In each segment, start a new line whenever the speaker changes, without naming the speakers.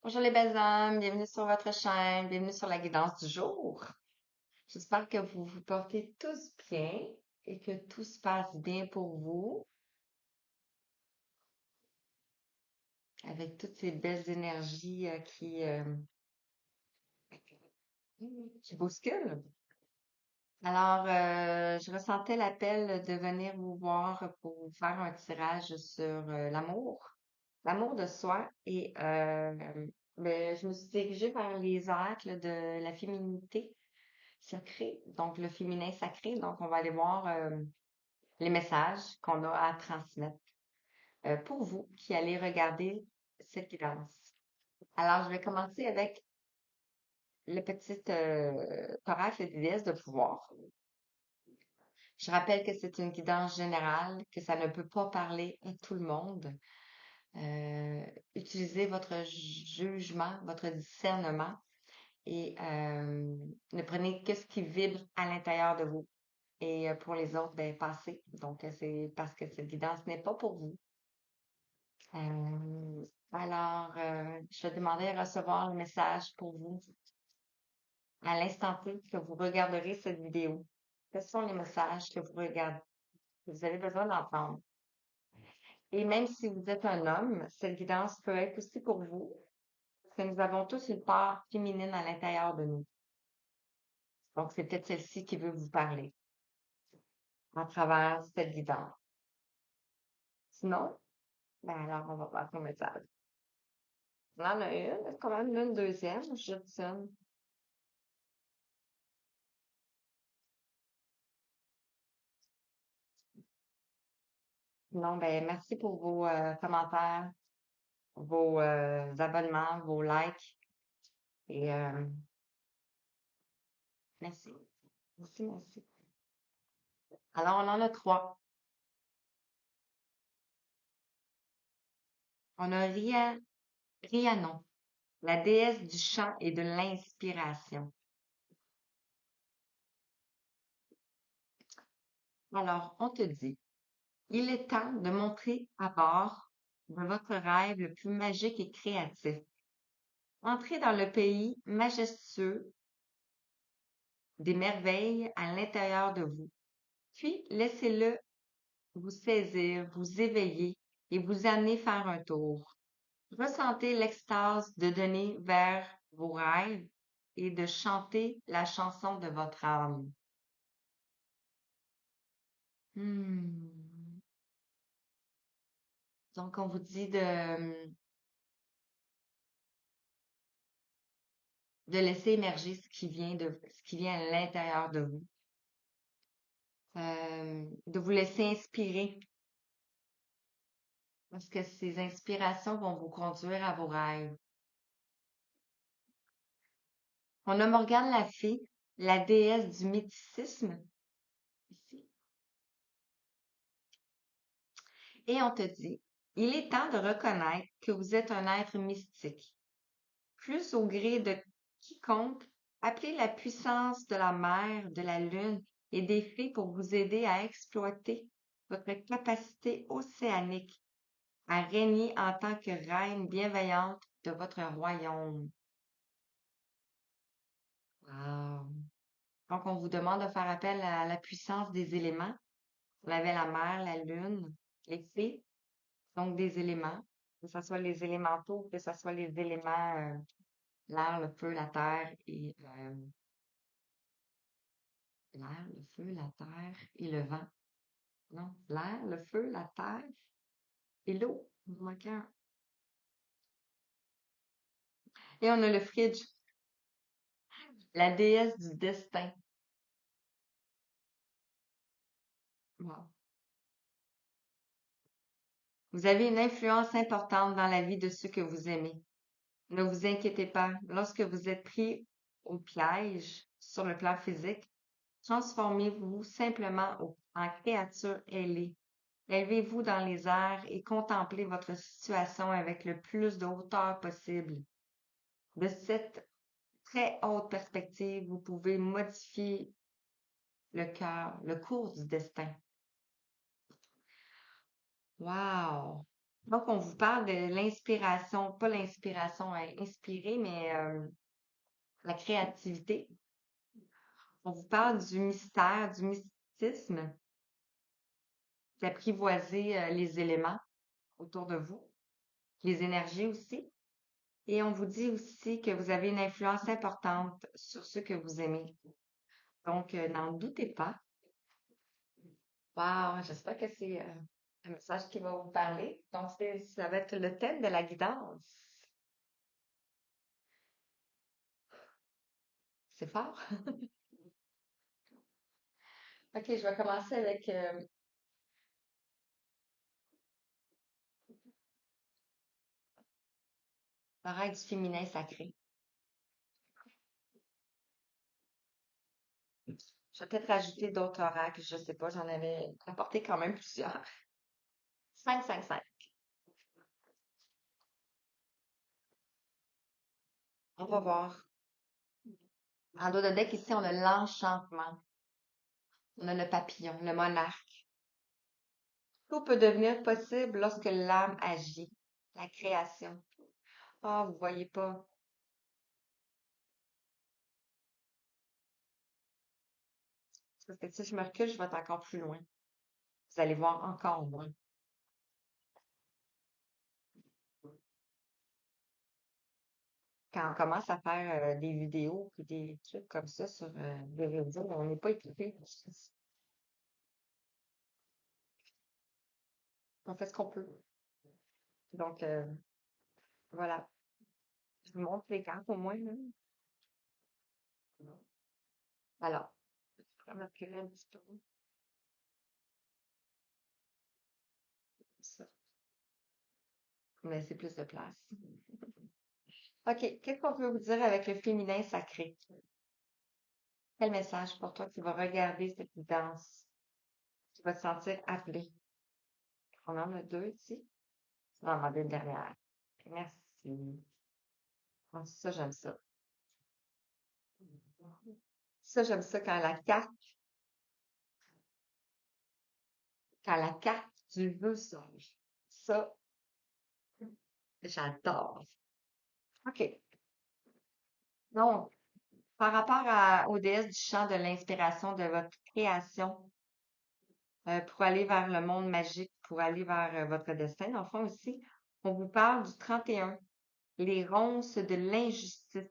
Bonjour les belles âmes, bienvenue sur votre chaîne, bienvenue sur la guidance du jour. J'espère que vous vous portez tous bien et que tout se passe bien pour vous avec toutes ces belles énergies qui bousculent. Alors, je ressentais l'appel de venir vous voir pour vous faire un tirage sur l'amour de soi je me suis dirigée vers les oracles de la féminité sacré, donc le féminin sacré. Donc, on va aller voir les messages qu'on a à transmettre pour vous qui allez regarder cette guidance. Alors, je vais commencer avec le petit oracle des déesses de pouvoir. Je rappelle que c'est une guidance générale, que ça ne peut pas parler à tout le monde. Utilisez votre jugement, votre discernement et ne prenez que ce qui vibre à l'intérieur de vous. Et pour les autres, ben, passez. Donc, c'est parce que cette guidance n'est pas pour vous. Je vais demander à recevoir le message pour vous à l'instant T que vous regarderez cette vidéo. Quels sont les messages que vous regardez, que vous avez besoin d'entendre? Et même si vous êtes un homme, cette guidance peut être aussi pour vous, parce que nous avons tous une part féminine à l'intérieur de nous. Donc, c'est peut-être celle-ci qui veut vous parler à travers cette guidance. Sinon, ben alors, on va passer au message. On en a une, quand même une deuxième, je soupçonne. Non, ben merci pour vos commentaires, vos abonnements, vos likes et merci. Merci, merci. Alors, on en a trois. On a Rhiannon, la déesse du chant et de l'inspiration. Alors, on te dit, il est temps de montrer à bord de votre rêve le plus magique et créatif. Entrez dans le pays majestueux des merveilles à l'intérieur de vous. Puis, laissez-le vous saisir, vous éveiller et vous amener faire un tour. Ressentez l'extase de donner vers vos rêves et de chanter la chanson de votre âme. Hmm. Donc, on vous dit de laisser émerger ce qui vient à l'intérieur de vous. De vous laisser inspirer parce que ces inspirations vont vous conduire à vos rêves. On a Morgane la fée, la déesse du mythicisme, ici. Et on te dit, il est temps de reconnaître que vous êtes un être mystique. Plus au gré de quiconque, appelez la puissance de la mer, de la lune et des fées pour vous aider à exploiter votre capacité océanique, à régner en tant que reine bienveillante de votre royaume. Wow. Donc, on vous demande de faire appel à la puissance des éléments. On avait la mer, la lune, les fées, donc des éléments, que ce soit les élémentaux, que ce soit les éléments, l'air, le feu, la terre et l'air, le feu, la terre et le vent. Non, l'air, le feu, la terre et l'eau. Il me manque un. Et on a le fridge, la déesse du destin. Wow. Vous avez une influence importante dans la vie de ceux que vous aimez. Ne vous inquiétez pas, lorsque vous êtes pris au piège sur le plan physique, transformez-vous simplement en créature ailée. Élevez-vous dans les airs et contemplez votre situation avec le plus de hauteur possible. De cette très haute perspective, vous pouvez modifier le cours du destin. Wow! Donc, on vous parle de l'inspiration, pas l'inspiration à inspirer, mais la créativité. On vous parle du mystère, du mysticisme, d'apprivoiser les éléments autour de vous, les énergies aussi. Et on vous dit aussi que vous avez une influence importante sur ceux que vous aimez. Donc, n'en doutez pas. Wow, j'espère que c'est un message qui va vous parler. Donc, ça va être le thème de la guidance. C'est fort. OK, je vais commencer avec l'oreille du féminin sacré. Je vais peut-être rajouter d'autres oracles, je sais pas, j'en avais apporté quand même plusieurs. 5, 5, 5. On va voir. En dos de deck, ici, on a l'enchantement. On a le papillon, le monarque. Tout peut devenir possible lorsque l'âme agit. La création. Ah, vous voyez pas. Parce que si je me recule, je vais être encore plus loin. Vous allez voir encore moins. Quand on commence à faire des vidéos et des trucs comme ça sur des réseaux, on n'est pas équipé. On fait ce qu'on peut. Donc, voilà. Je vous montre les cartes au moins, là. Alors, je vais me reculer un petit peu. Ça. Pour me laisser plus de place. OK. Qu'est-ce qu'on peut vous dire avec le féminin sacré? Quel message pour toi qui va regarder cette danse? Tu vas te sentir appelé. On en a deux ici. On va en demander une dernière. Merci. Ah, ça, j'aime ça. Ça, j'aime ça quand la carte du vœu sort. Ça, j'adore. OK. Donc, par rapport aux déesses du chant de l'inspiration de votre création, pour aller vers le monde magique, pour aller vers votre destin, dans le fond aussi, on vous parle du 31, les ronces de l'injustice.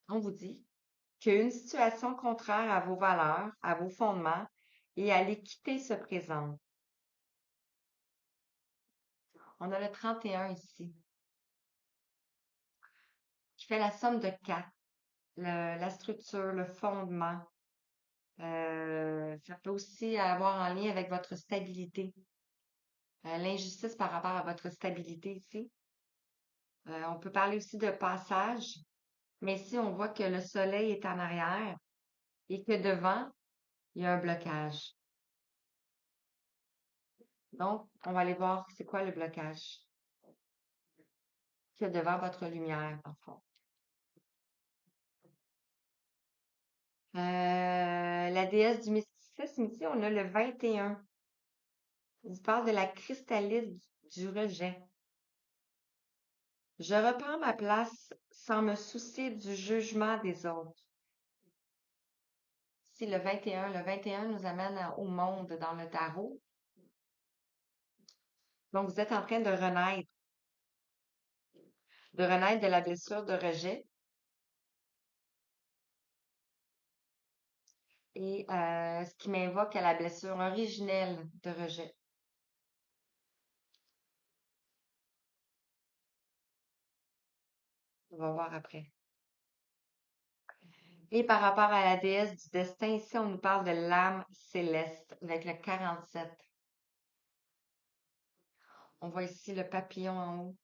On vous dit qu'une situation contraire à vos valeurs, à vos fondements et à l'équité se présente. On a le 31 ici, qui fait la somme de 4. La structure, le fondement. Ça peut aussi avoir un lien avec votre stabilité. L'injustice par rapport à votre stabilité ici. On peut parler aussi de passage, mais ici, on voit que le soleil est en arrière et que devant, il y a un blocage. Donc, on va aller voir c'est quoi le blocage qu'il y a devant votre lumière, en fond. La déesse du mysticisme, ici, on a le 21. Il vous parle de la cristalline du rejet. Je reprends ma place sans me soucier du jugement des autres. Si le 21 nous amène au monde dans le tarot. Donc, vous êtes en train de renaître de la blessure de rejet. Et ce qui m'invoque à la blessure originelle de rejet. On va voir après. Et par rapport à la déesse du destin, ici, on nous parle de l'âme céleste avec le 47. On voit ici le papillon en haut.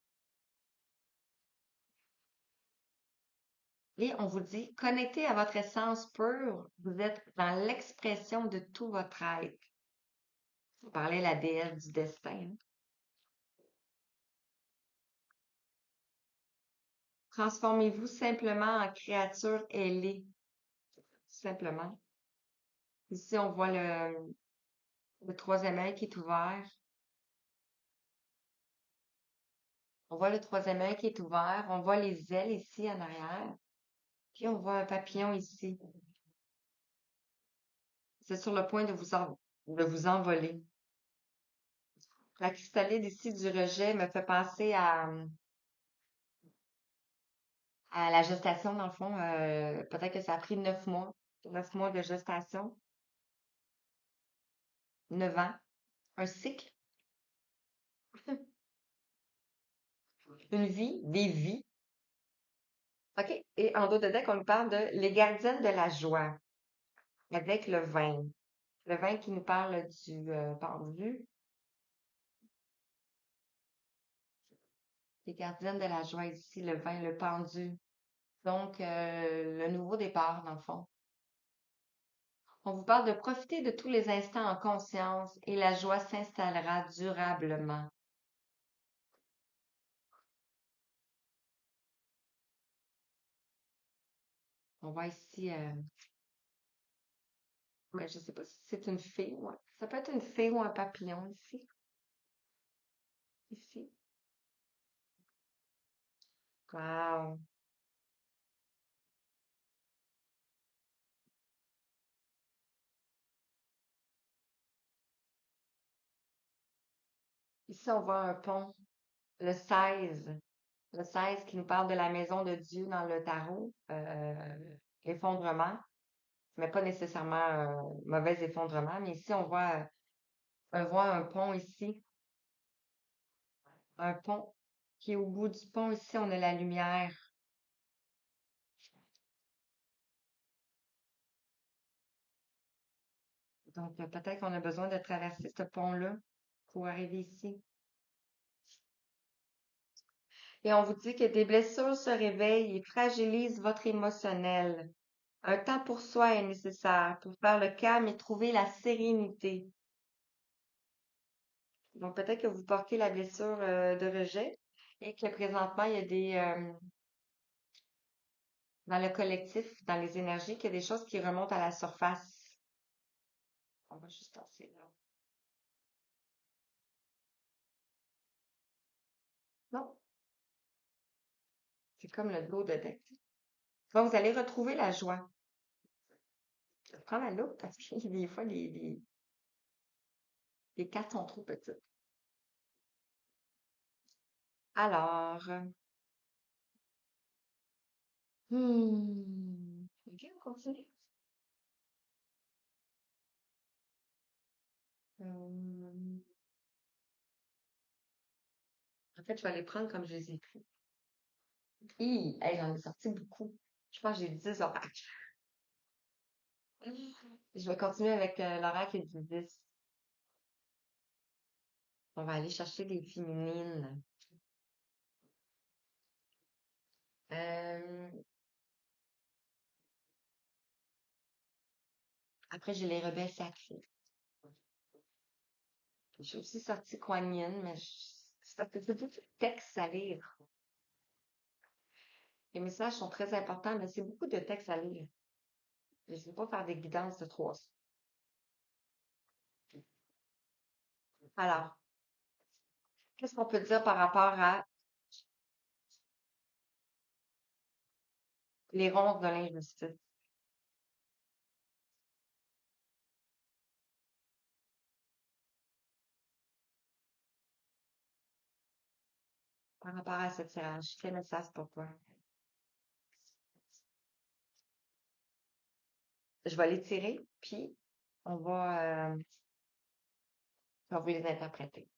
Et on vous dit, connectez à votre essence pure, vous êtes dans l'expression de tout votre être. On parlait de la déesse du destin, hein. Transformez-vous simplement en créature ailée. simplement. Ici, on voit le troisième œil qui est ouvert. On voit le troisième œil qui est ouvert. On voit les ailes ici en arrière. Puis on voit un papillon ici. C'est sur le point de vous envoler. La cristalline ici du rejet me fait penser à la gestation, dans le fond. Peut-être que ça a pris 9 mois. 9 mois de gestation. 9 ans. Un cycle. Une vie. Des vies. OK. Et en dos de deck, on nous parle de les gardiennes de la joie. Avec le vin. Le vin qui nous parle du pendu. Les gardiennes de la joie ici, le vin, le pendu. Donc, le nouveau départ, dans le fond. On vous parle de profiter de tous les instants en conscience et la joie s'installera durablement. On voit ici, ouais, je sais pas si c'est une fée, ouais. Ça peut être une fée ou un papillon ici. Ici. Wow. Ici, on voit un pont, le 16. Le 16 qui nous parle de la maison de Dieu dans le tarot. Effondrement, mais pas nécessairement un mauvais effondrement. Mais ici, on voit un pont ici, un pont qui est au bout du pont. Ici, on a la lumière. Donc, peut-être qu'on a besoin de traverser ce pont-là pour arriver ici. Et on vous dit que des blessures se réveillent et fragilisent votre émotionnel. Un temps pour soi est nécessaire pour faire le calme et trouver la sérénité. Donc, peut-être que vous portez la blessure de rejet et que présentement, il y a dans le collectif, dans les énergies, qu'il y a des choses qui remontent à la surface. On va juste passer là. Non, c'est comme le dos de deck. Donc, vous allez retrouver la joie. Je prends la loupe parce que des fois, les cartes sont trop petites. Alors, ok, on continue. Euh, En fait, je vais les prendre comme je les ai pris. Hey, j'en ai sorti beaucoup. Je pense que j'ai 10 oracles. Je vais continuer avec l'oracle du 10. On va aller chercher des féminines. Euh, Après, j'ai les rebelles sacrés. J'ai aussi sorti Kuan Yin, mais c'est parce que c'est beaucoup de textes à lire. Les messages sont très importants, mais c'est beaucoup de textes à lire. Je ne vais pas faire des guidances de 300. Alors, qu'est-ce qu'on peut dire par rapport à les ronces de l'injustice? Par rapport à ce tirage, quel message pour toi? Je vais les tirer, puis on va vous les interpréter.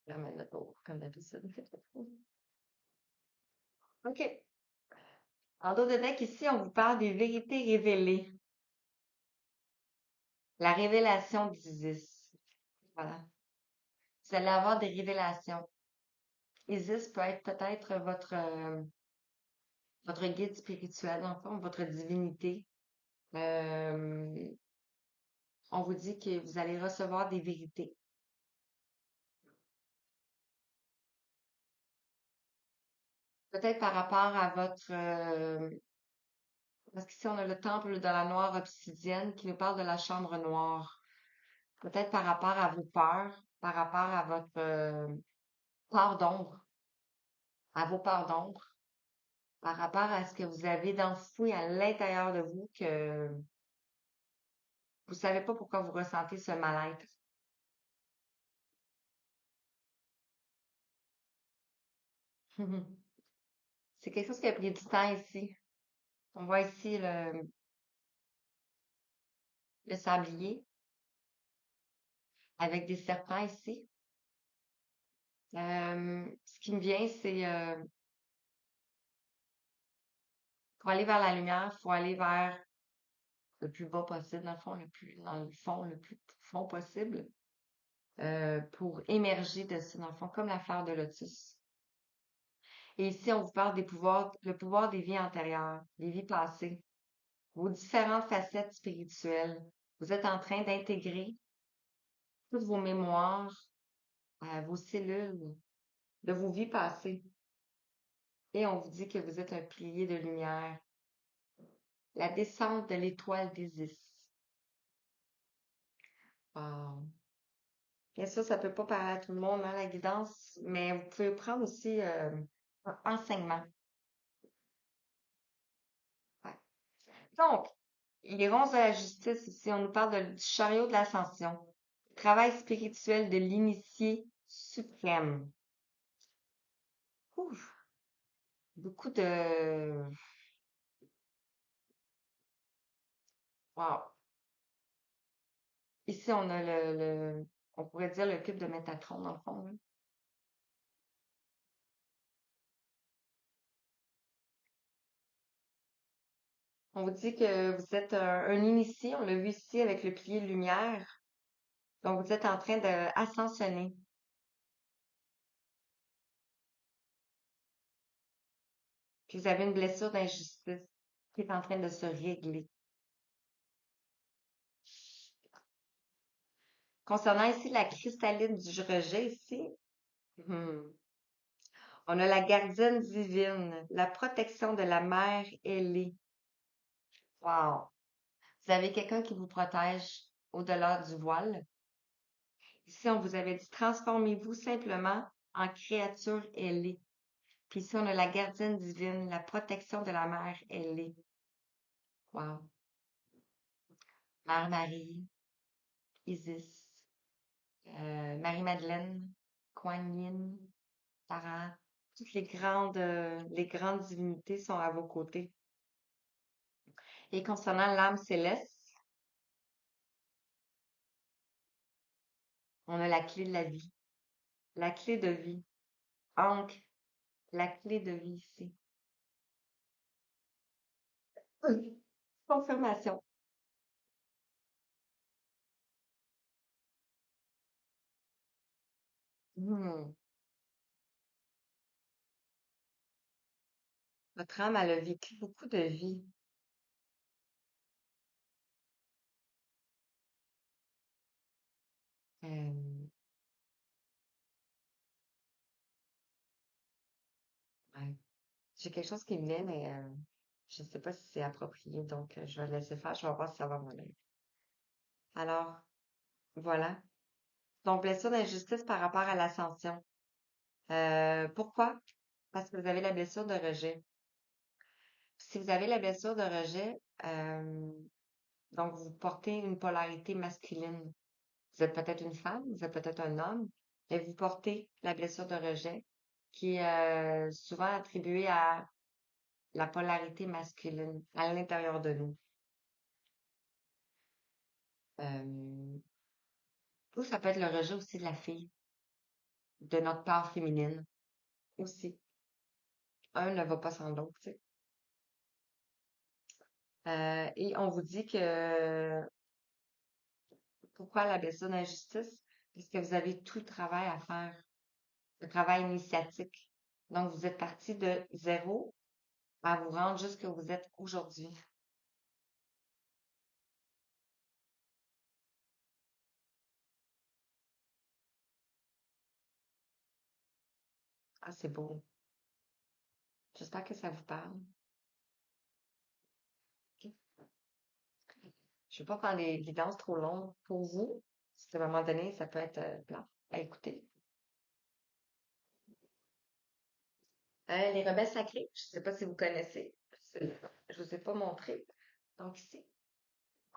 Je vais mettre le tour, comme d'habitude. OK. En dos de deck, ici, on vous parle des vérités révélées. La révélation d'Isis. Voilà. Vous allez avoir des révélations. Isis peut être peut-être votre guide spirituel, en fond, votre divinité. Euh, on vous dit que vous allez recevoir des vérités. Peut-être par rapport à votre... parce qu'ici, on a le temple de la noire obsidienne qui nous parle de la chambre noire. Peut-être par rapport à vos peurs, par rapport à votre part d'ombre, à vos parts d'ombre, par rapport à ce que vous avez d'enfoui à l'intérieur de vous que vous savez pas pourquoi vous ressentez ce mal-être. C'est quelque chose qui a pris du temps ici. On voit ici le sablier avec des serpents ici. Ce qui me vient, c'est pour aller vers la lumière, il faut aller vers le plus bas possible, dans le fond, dans le fond, le plus profond possible, pour émerger de ça, dans le fond, comme la fleur de lotus. Et ici, on vous parle des pouvoirs, le pouvoir des vies antérieures, des vies passées, vos différentes facettes spirituelles. Vous êtes en train d'intégrer toutes vos mémoires, vos cellules de vos vies passées. Et on vous dit que vous êtes un pilier de lumière. La descente de l'étoile d'Isis. Wow. Bien sûr, ça peut pas parler à tout le monde, hein, la guidance, mais vous pouvez prendre aussi un enseignement. Ouais. Donc, les ronces de la justice ici, on nous parle du chariot de l'ascension. Travail spirituel de l'initié suprême. Ouf, beaucoup de... Wow. Ici, on a on pourrait dire le cube de Métatron, dans le fond, là. On vous dit que vous êtes un initié, on l'a vu ici avec le pilier de lumière. Donc, vous êtes en train d'ascensionner. Puis vous avez une blessure d'injustice qui est en train de se régler. Concernant ici la cristalline du rejet ici, hmm, on a la gardienne divine, la protection de la mère ailée. Wow! Vous avez quelqu'un qui vous protège au-delà du voile. Ici, on vous avait dit, transformez-vous simplement en créature ailée. Puis ici, on a la gardienne divine, la protection de la mère ailée. Wow! Mère Marie, Isis, Marie-Madeleine, Kuan Yin, Sarah, toutes les grandes divinités sont à vos côtés. Et concernant l'âme céleste, on a la clé de la vie, la clé de vie. Ancre, la clé de vie ici. Confirmation. Hmm. Votre âme, elle a vécu beaucoup de vies. Euh, ouais. J'ai quelque chose qui me vient, mais je ne sais pas si c'est approprié, donc je vais le laisser faire. Je vais voir si ça va venir. Alors, voilà. Donc, blessure d'injustice par rapport à l'ascension. Pourquoi? Parce que vous avez la blessure de rejet. Si vous avez la blessure de rejet, donc vous portez une polarité masculine. Vous êtes peut-être une femme, vous êtes peut-être un homme, mais vous portez la blessure de rejet qui est souvent attribuée à la polarité masculine à l'intérieur de nous. Euh, ou ça peut être le rejet aussi de la fille, de notre part féminine aussi. Un ne va pas sans l'autre, tu sais. Et on vous dit que pourquoi la blessure d'injustice? Parce que vous avez tout le travail à faire, le travail initiatique. Donc, vous êtes parti de zéro à vous rendre jusque où vous êtes aujourd'hui. Ah, c'est beau. J'espère que ça vous parle. Ok. Je ne vais pas prendre des guidances trop longues pour vous. Si à un moment donné, ça peut être plat à écouter. Les rebelles sacrés, je ne sais pas si vous connaissez. Je ne vous ai pas montré. Donc ici,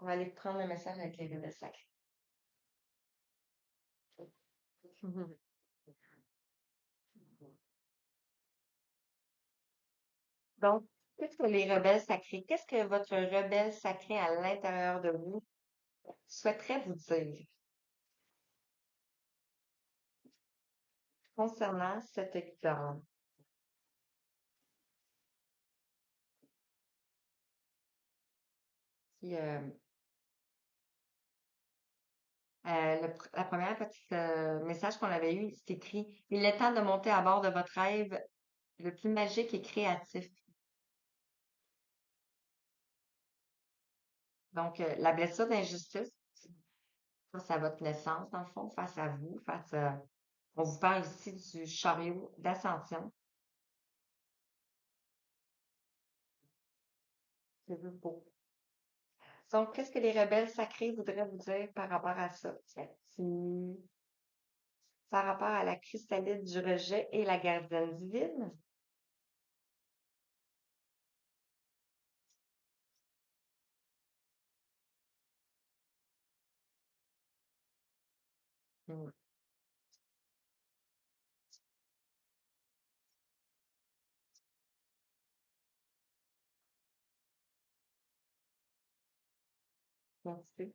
on va aller prendre le message avec les rebelles sacrés. Donc, qu'est-ce que les rebelles sacrés? Qu'est-ce que votre rebelle sacré à l'intérieur de vous souhaiterait vous dire concernant cet exemple? Qui, la première petite message qu'on avait eu, c'est écrit: Il est temps de monter à bord de votre rêve le plus magique et créatif. Donc, la blessure d'injustice, face à votre naissance, dans le fond, face à vous, on vous parle ici du chariot d'ascension. C'est beau. Donc, qu'est-ce que les rebelles sacrés voudraient vous dire par rapport à ça? Si- Par rapport à la chrysalide du rejet et la gardienne divine? Hmm, merci.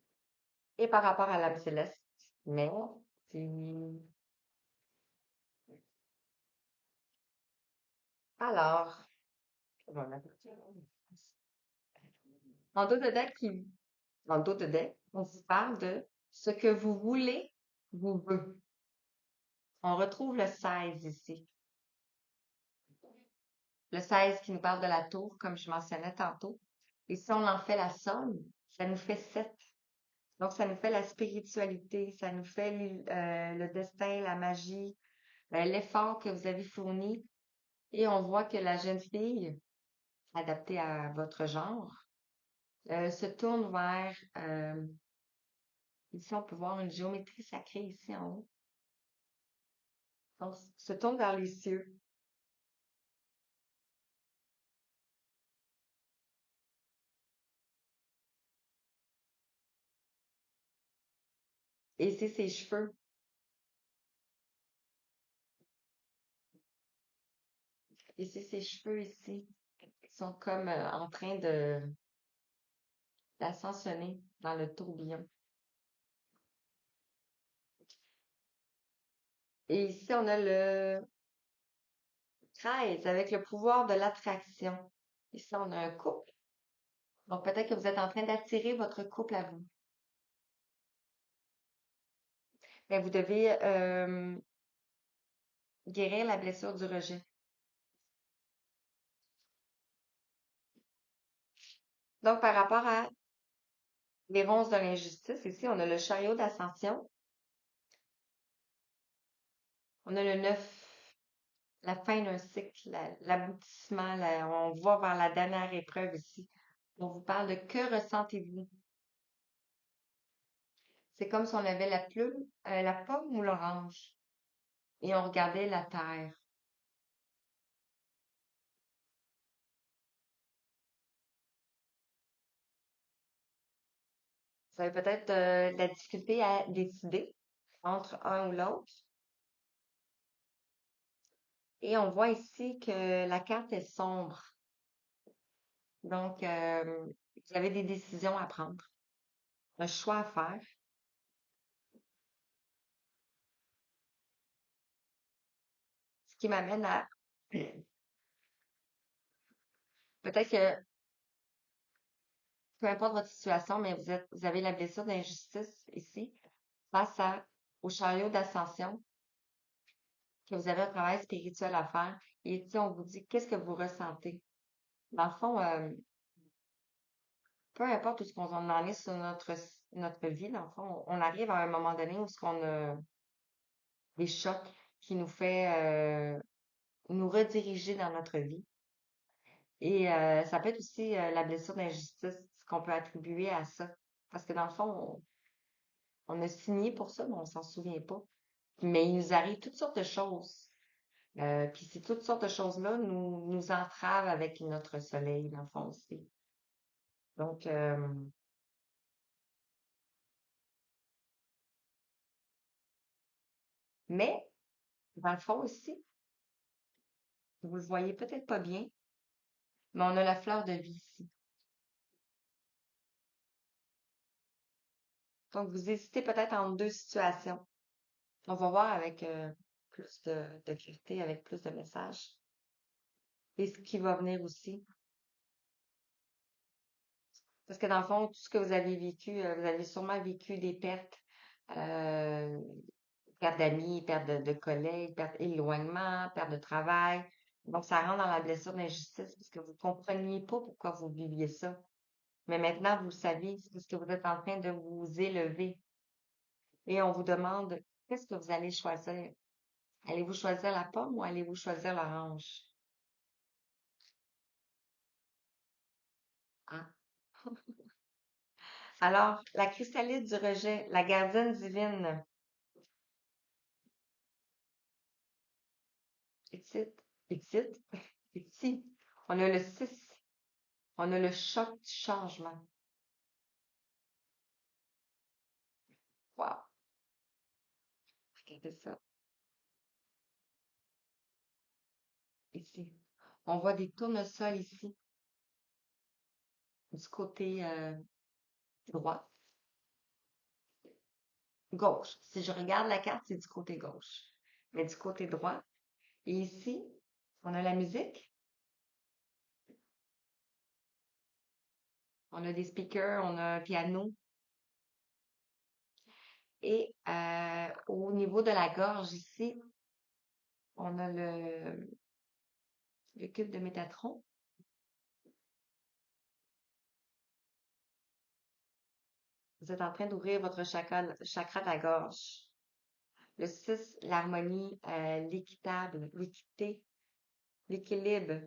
Et par rapport à l'âme céleste? Mais, si- alors, voilà. En dos de deck, en dos de deck, on vous parle de ce que vous voulez, vous veut. On retrouve le 16 ici. Le 16 qui nous parle de la tour, comme je mentionnais tantôt. Et si on en fait la somme, ça nous fait 7. Donc, ça nous fait la spiritualité, ça nous fait le destin, la magie, l'effort que vous avez fourni. Et on voit que la jeune fille, adaptée à votre genre, se tourne vers, ici on peut voir une géométrie sacrée ici en haut. Donc, se tourne vers les cieux. Et c'est ses cheveux. Et c'est ses cheveux ici qui sont comme en train de d'ascensionner dans le tourbillon. Et ici, on a le 13 avec le pouvoir de l'attraction. Ici, on a un couple. Donc, peut-être que vous êtes en train d'attirer votre couple à vous. Mais vous devez guérir la blessure du rejet. Donc, par rapport à les ronces de l'injustice, ici, on a le chariot d'ascension. On a le 9, la fin d'un cycle, l'aboutissement, on va vers la dernière épreuve ici. On vous parle de que ressentez-vous? C'est comme si on avait la plume, la pomme ou l'orange, et on regardait la terre. Vous avez peut-être de la difficulté à décider entre un ou l'autre. Et on voit ici que la carte est sombre. Donc, vous avez des décisions à prendre, un choix à faire, ce qui m'amène à peut-être que peu importe votre situation, mais vous avez la blessure d'injustice ici, face au chariot d'ascension, que vous avez un travail spirituel à faire. Et ici, on vous dit, qu'est-ce que vous ressentez? Dans le fond, peu importe où ce qu'on en est sur notre vie, dans le fond, on arrive à un moment donné où ce qu'on a des chocs qui nous fait nous rediriger dans notre vie. Et ça peut être aussi la blessure d'injustice qu'on peut attribuer à ça. Parce que dans le fond, on a signé pour ça, mais on s'en souvient pas. Mais il nous arrive toutes sortes de choses. Puis ces toutes sortes de choses-là nous entravent avec notre soleil, dans le fond aussi. Donc, mais, dans le fond aussi, vous le voyez peut-être pas bien, mais on a la fleur de vie ici. Donc, vous hésitez peut-être entre deux situations. On va voir avec plus de clarté, avec plus de messages. Et ce qui va venir aussi. Parce que dans le fond, tout ce que vous avez vécu, vous avez sûrement vécu des pertes, euh, perte d'amis, perte de collègues, perte d'éloignement, perte de travail. Donc, ça rentre dans la blessure d'injustice parce que vous compreniez pas pourquoi vous viviez ça. Mais maintenant, vous le savez, c'est parce que vous êtes en train de vous élever. Et on vous demande, qu'est-ce que vous allez choisir? Allez-vous choisir la pomme ou allez-vous choisir l'orange? Ah. Alors, la chrysalide du rejet, la gardienne divine, est est ici. On a le 6. On a le choc du changement. Wow, regardez ça, ici. On voit des tournesols ici, du côté droit, gauche. Si je regarde la carte, c'est du côté gauche. Mais du côté droit. Et ici, on a la musique, on a des speakers, on a un piano. Et au niveau de la gorge ici, on a le cube de Métatron. Vous êtes en train d'ouvrir votre chakra de la gorge. Le 6, l'harmonie, l'équitable, l'équité, l'équilibre.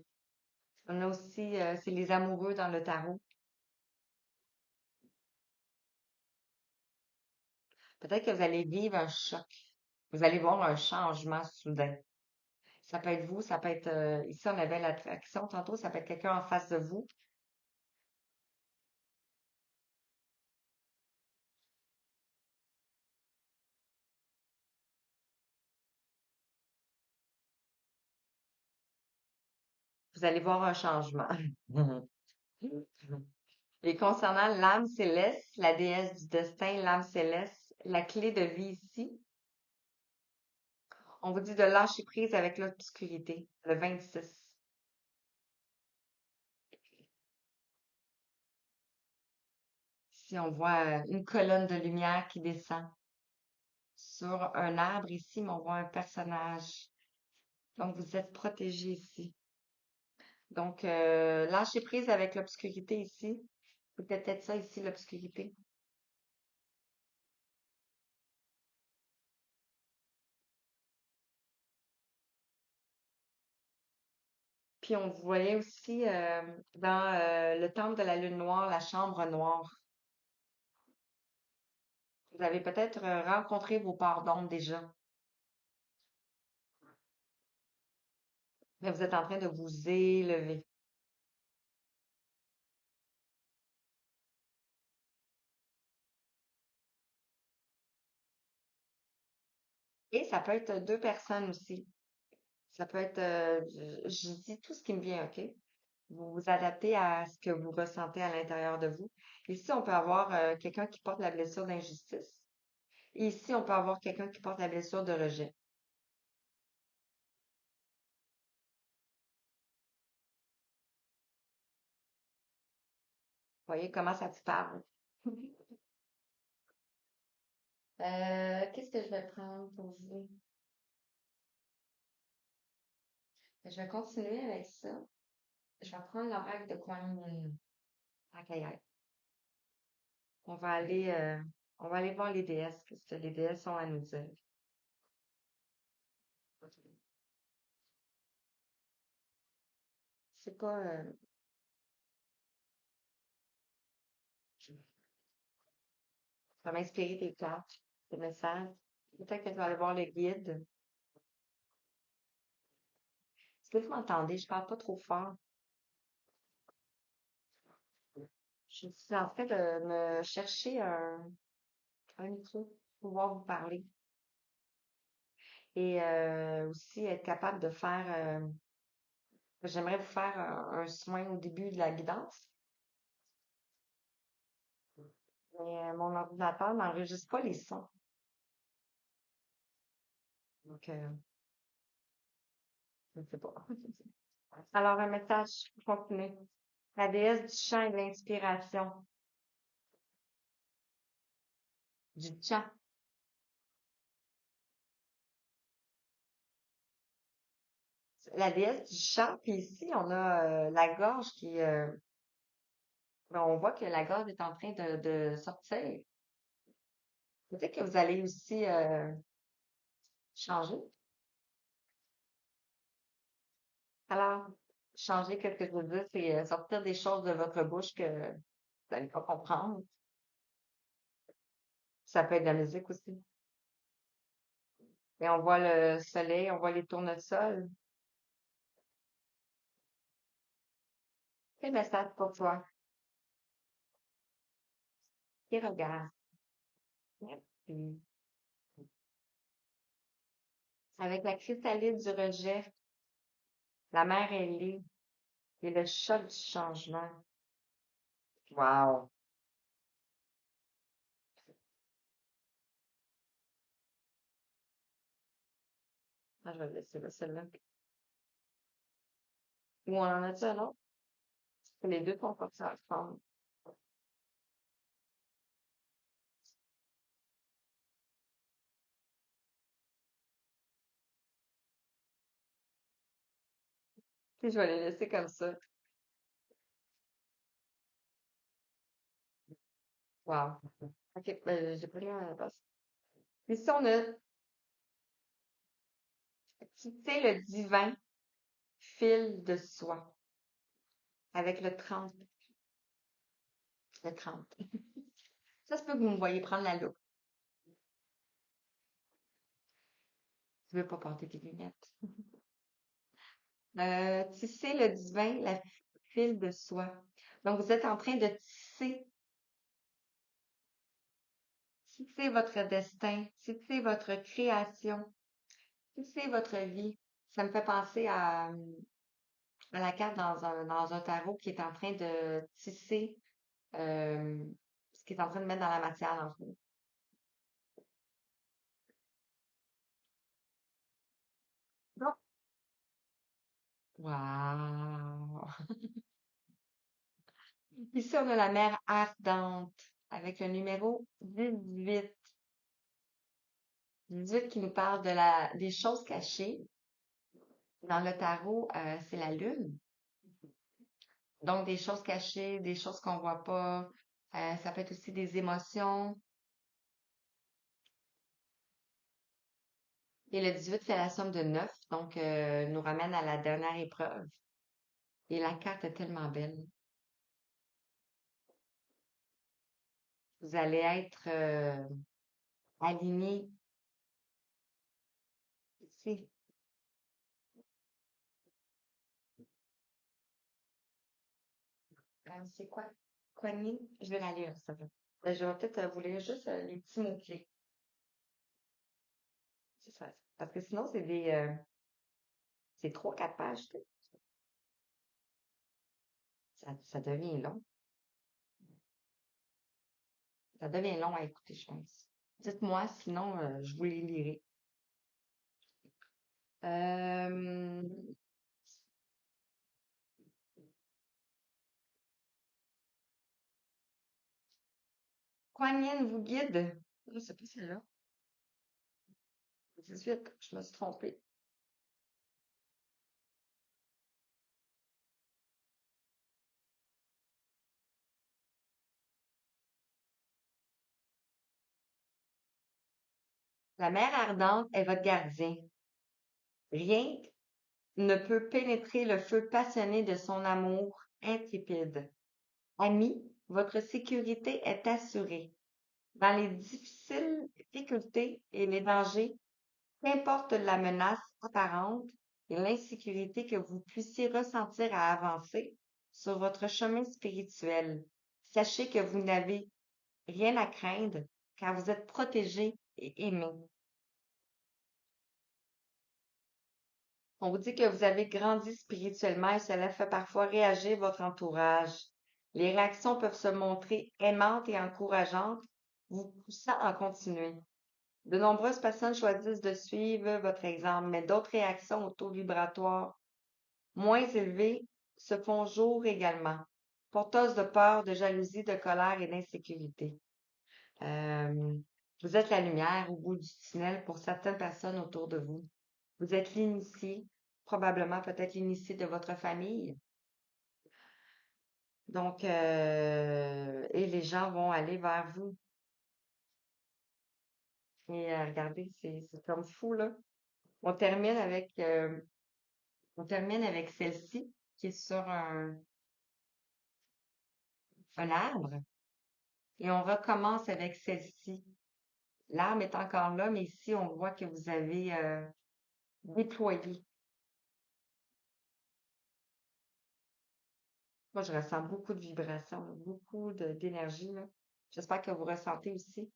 On a aussi, c'est les amoureux dans le tarot. Peut-être que vous allez vivre un choc. Vous allez voir un changement soudain. Ça peut être vous, ça peut être, ici on avait l'attraction tantôt, ça peut être quelqu'un en face de vous. Vous allez voir un changement. Et concernant l'âme céleste, la déesse du destin, l'âme céleste, la clé de vie ici, on vous dit de lâcher prise avec l'obscurité, le 26. Ici, on voit une colonne de lumière qui descend sur un arbre ici, mais on voit un personnage. Donc, vous êtes protégé ici. Donc, lâcher prise avec l'obscurité ici. C'est peut-être ça ici, l'obscurité. Puis, on voyait aussi dans le temple de la lune noire, la chambre noire. Vous avez peut-être rencontré vos parts d'ombre déjà, mais vous êtes en train de vous élever. Et ça peut être deux personnes aussi. Ça peut être, je dis tout ce qui me vient, OK? Vous vous adaptez à ce que vous ressentez à l'intérieur de vous. Ici, on peut avoir quelqu'un qui porte la blessure d'injustice. Et ici, on peut avoir quelqu'un qui porte la blessure de rejet. Vous voyez comment ça te parle? Qu'est-ce que je vais prendre pour vous? Je vais continuer avec ça. Je vais prendre l'oracle de Kuan Yin, à Kayak. On va aller, euh, on va aller voir les déesses, qu'est-ce que les déesses ont à nous dire. sais pas, ça m'a inspiré des cartes, des messages. Peut-être que je vais aller voir le guide. Est-ce que vous m'entendez? Je parle pas trop fort. Je suis en train de me chercher un micro pour pouvoir vous parler. Et aussi être capable de faire, j'aimerais vous faire un soin au début de la guidance. Mais mon ordinateur n'enregistre pas les sons. Donc, je ne sais pas. Alors, un message pour continuer. La déesse du chant et de l'inspiration. Du chant. La déesse du chant, puis ici, on a la gorge qui... ben, on voit que la gorge est en train de sortir. Peut-être que vous allez aussi changer. Alors, changer, qu'est-ce que je veux dire, c'est sortir des choses de votre bouche que vous n'allez pas comprendre. Ça peut être de la musique aussi. Et on voit le soleil, on voit les tournesols. Quel message pour toi? Qui regarde? Merci. Avec la chrysalide du rejet, la mer est libre et le choc du changement. Wow. Ah, je vais laisser là, celle-là. Ou on en a-tu un autre? Les deux sont comme ça ensemble. Puis je vais les laisser comme ça. Wow. OK, ben, j'ai pas lu à la base. Ici, on a tisser le divin fil de soie avec le 30. Le 30. Ça se peut que vous me voyez prendre la loupe. Tu veux pas porter tes lunettes. Tisser le divin, la fil de soie. Donc, vous êtes en train de tisser votre destin, tisser votre création, tisser votre vie. Ça me fait penser à la carte dans un tarot qui est en train de tisser euh, ce qui est en train de mettre dans la matière dans le fond. Non. Wow! Ici, on a la mer ardente avec le numéro 18. 18 qui nous parle des choses cachées. Dans le tarot, c'est la lune. Donc, des choses cachées, des choses qu'on voit pas. Ça peut être aussi des émotions. Et le 18 fait la somme de 9, donc nous ramène à la dernière épreuve. Et la carte est tellement belle. Vous allez être aligné ici. C'est quoi? Coigner? Je vais la lire, ça va. Je vais peut-être vous lire juste les petits mots-clés. C'est ça. Parce que sinon, c'est 3, 4 pages, tu sais. Ça devient long. Ça devient long à écouter, je pense. Dites-moi, sinon, je vous les lirai. Euh, Kuan Yin vous guide. Je sais pas si c'est là. 18, je me suis trompée. La mer ardente est votre gardien. Rien, ne peut pénétrer le feu passionné de son amour intrépide. Ami, votre sécurité est assurée. Dans les difficultés et les dangers, qu'importe la menace apparente et l'insécurité que vous puissiez ressentir à avancer sur votre chemin spirituel, sachez que vous n'avez rien à craindre car vous êtes protégé et aimé. On vous dit que vous avez grandi spirituellement et cela fait parfois réagir votre entourage. Les réactions peuvent se montrer aimantes et encourageantes, vous poussant à continuer. De nombreuses personnes choisissent de suivre votre exemple, mais d'autres réactions au taux vibratoire moins élevé se font jour également, porteuses de peur, de jalousie, de colère et d'insécurité. Euh, vous êtes la lumière au bout du tunnel pour certaines personnes autour de vous. Vous êtes l'initié, probablement peut-être l'initié de votre famille. Donc, et les gens vont aller vers vous. Et regardez, c'est comme fou, là. On termine avec, euh, on termine avec celle-ci qui est sur un arbre et on recommence avec celle-ci. L'arbre est encore là, mais ici, on voit que vous avez déployé. Moi, je ressens beaucoup de vibrations, là, beaucoup d'énergie, là. J'espère que vous ressentez aussi.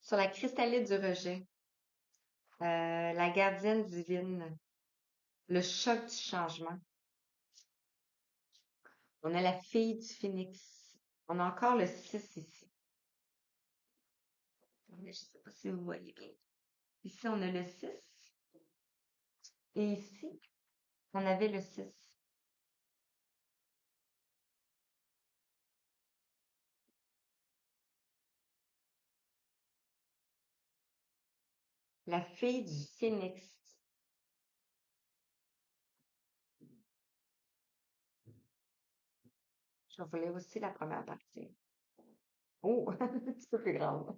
Sur la cristalline du rejet, la gardienne divine, le choc du changement. On a la fille du phénix. On a encore le 6 ici. Je ne sais pas si vous voyez bien. Ici, on a le 6. Et ici, on avait le 6. La fille du phénix. Je voulais aussi la première partie. Oh, un petit peu plus grande.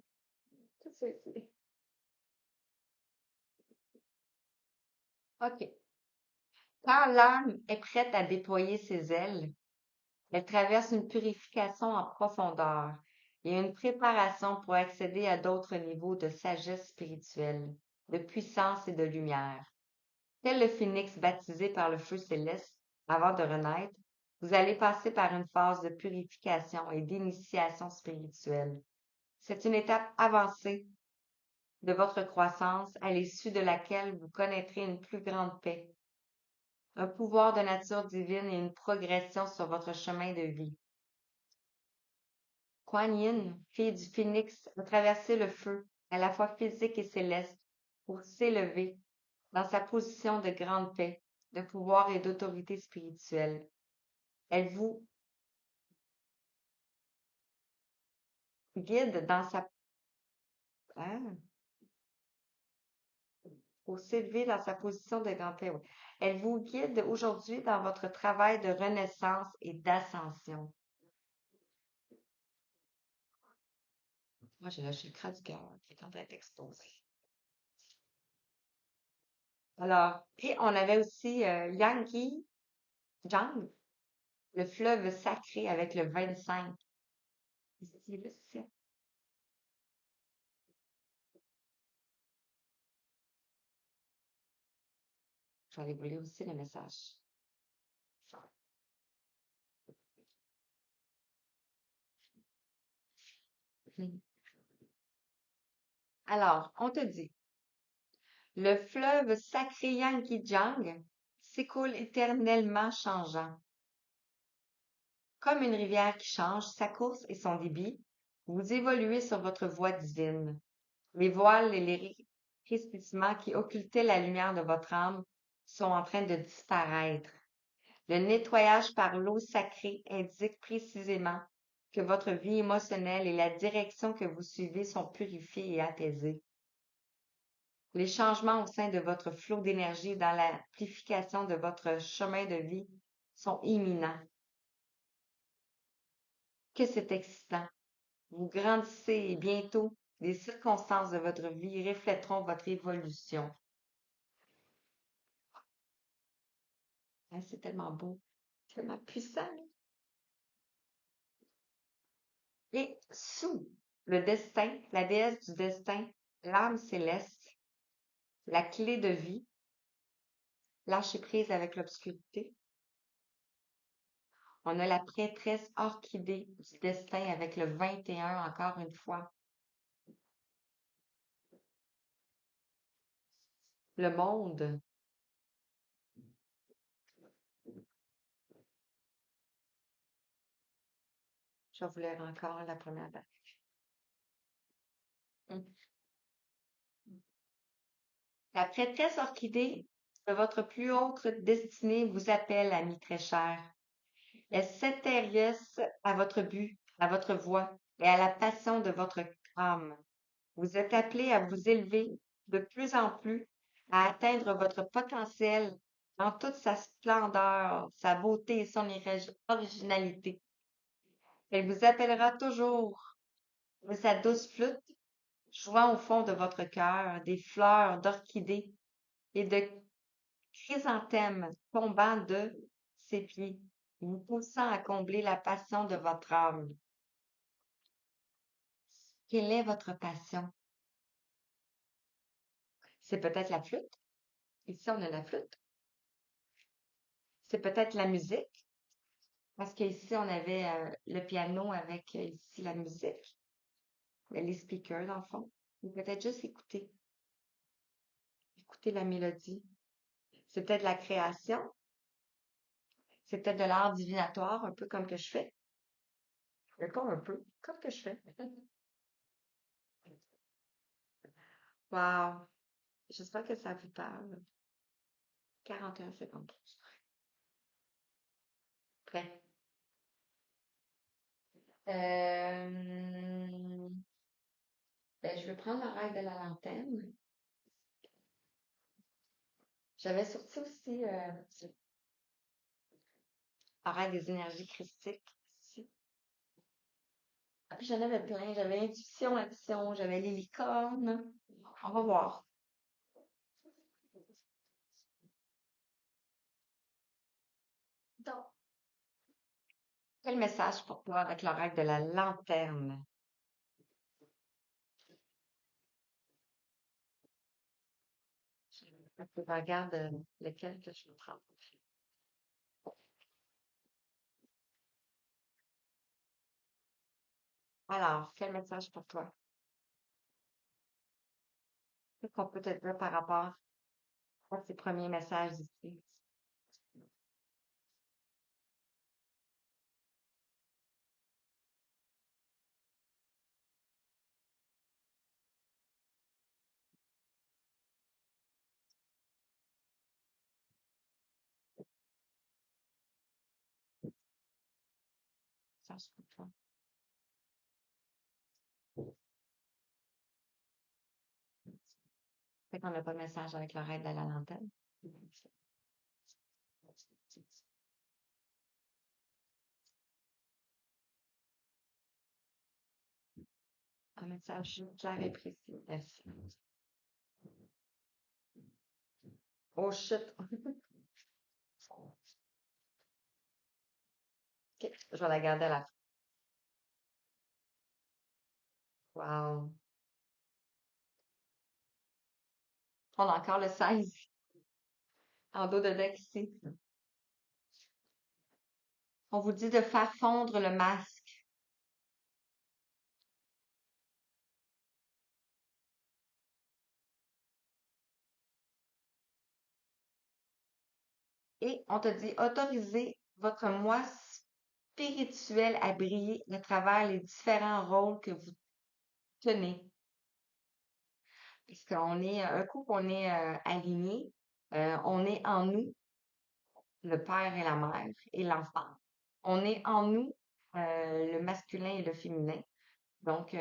Tout ça ici. OK. Quand l'âme est prête à déployer ses ailes, elle traverse une purification en profondeur et une préparation pour accéder à d'autres niveaux de sagesse spirituelle, de puissance et de lumière. Tel le phénix baptisé par le feu céleste, avant de renaître, vous allez passer par une phase de purification et d'initiation spirituelle. C'est une étape avancée de votre croissance à l'issue de laquelle vous connaîtrez une plus grande paix, un pouvoir de nature divine et une progression sur votre chemin de vie. Kuan Yin, fille du phénix, a traversé le feu, à la fois physique et céleste, pour s'élever dans sa position de grande paix, de pouvoir et d'autorité spirituelle. Elle vous guide dans sa... hein, pour s'élever dans sa position de grande paix, oui. Elle vous guide aujourd'hui dans votre travail de renaissance et d'ascension. Moi, j'ai lâché le cran du cœur qui est en train d'exploser. Alors, et on avait aussi Yangtze Jiang, le fleuve sacré avec le 25. Ici, le 7. Je vais aller vous lire aussi le message. Alors, on te dit, le fleuve sacré Yangtze s'écoule éternellement changeant. Comme une rivière qui change sa course et son débit, vous évoluez sur votre voie divine. Les voiles et les rétrécissements qui occultaient la lumière de votre âme sont en train de disparaître. Le nettoyage par l'eau sacrée indique précisément que votre vie émotionnelle et la direction que vous suivez sont purifiées et apaisées. Les changements au sein de votre flot d'énergie dans l'amplification de votre chemin de vie sont imminents. Que c'est excitant! Vous grandissez et bientôt, les circonstances de votre vie reflèteront votre évolution. Ah, c'est tellement beau, tellement puissant. Et sous le destin, la déesse du destin, l'âme céleste, la clé de vie, lâcher prise avec l'obscurité. On a la prêtresse orchidée du destin avec le 21 encore une fois. Le monde. Je vais vous lire encore la première date. Mm. La prêtresse orchidée de votre plus haute destinée vous appelle, ami très cher. Elle s'intéresse à votre but, à votre voix et à la passion de votre âme. Vous êtes appelé à vous élever de plus en plus, à atteindre votre potentiel dans toute sa splendeur, sa beauté et son originalité. Elle vous appellera toujours de sa douce flûte, jouant au fond de votre cœur des fleurs d'orchidées et de chrysanthèmes tombant de ses pieds, vous poussant à combler la passion de votre âme. Quelle est votre passion? C'est peut-être la flûte. Ici, on a la flûte. C'est peut-être la musique, parce qu'ici, on avait le piano avec ici la musique, les speakers, dans le fond. Ou peut-être juste écouter la mélodie. C'est peut-être la création. C'est peut-être de l'art divinatoire, un peu comme que je fais. Mais pas un peu, comme que je fais. Wow! J'espère que ça vous parle. 41 secondes. Prêt. Euh, je vais prendre la règle de la lanterne. J'avais sorti aussi la règle des énergies christiques ici. Ah, puis j'en avais plein. J'avais intuition, action, j'avais les licornes. On va voir. Donc, quel message pour toi avec la règle de la lanterne? Je regarde lequel que je vais prendre. Alors, quel message pour toi? Qu'est-ce qu'on peut te dire par rapport à ces premiers messages ici? Message pour toi. Fait qu'on n'a pas de message avec le raid de la lanterne. Un message clair et précis. Merci. Oh shit. OK, je vais la garder à la fin. Wow. On a encore le 16 en dos de deck ici. On vous dit de faire fondre le masque. Et on te dit autoriser votre moi spirituel à briller à travers les différents rôles que vous tenez. Parce qu'on est, un coup qu'on est aligné, on est en nous, le père et la mère et l'enfant. On est en nous, le masculin et le féminin. Donc,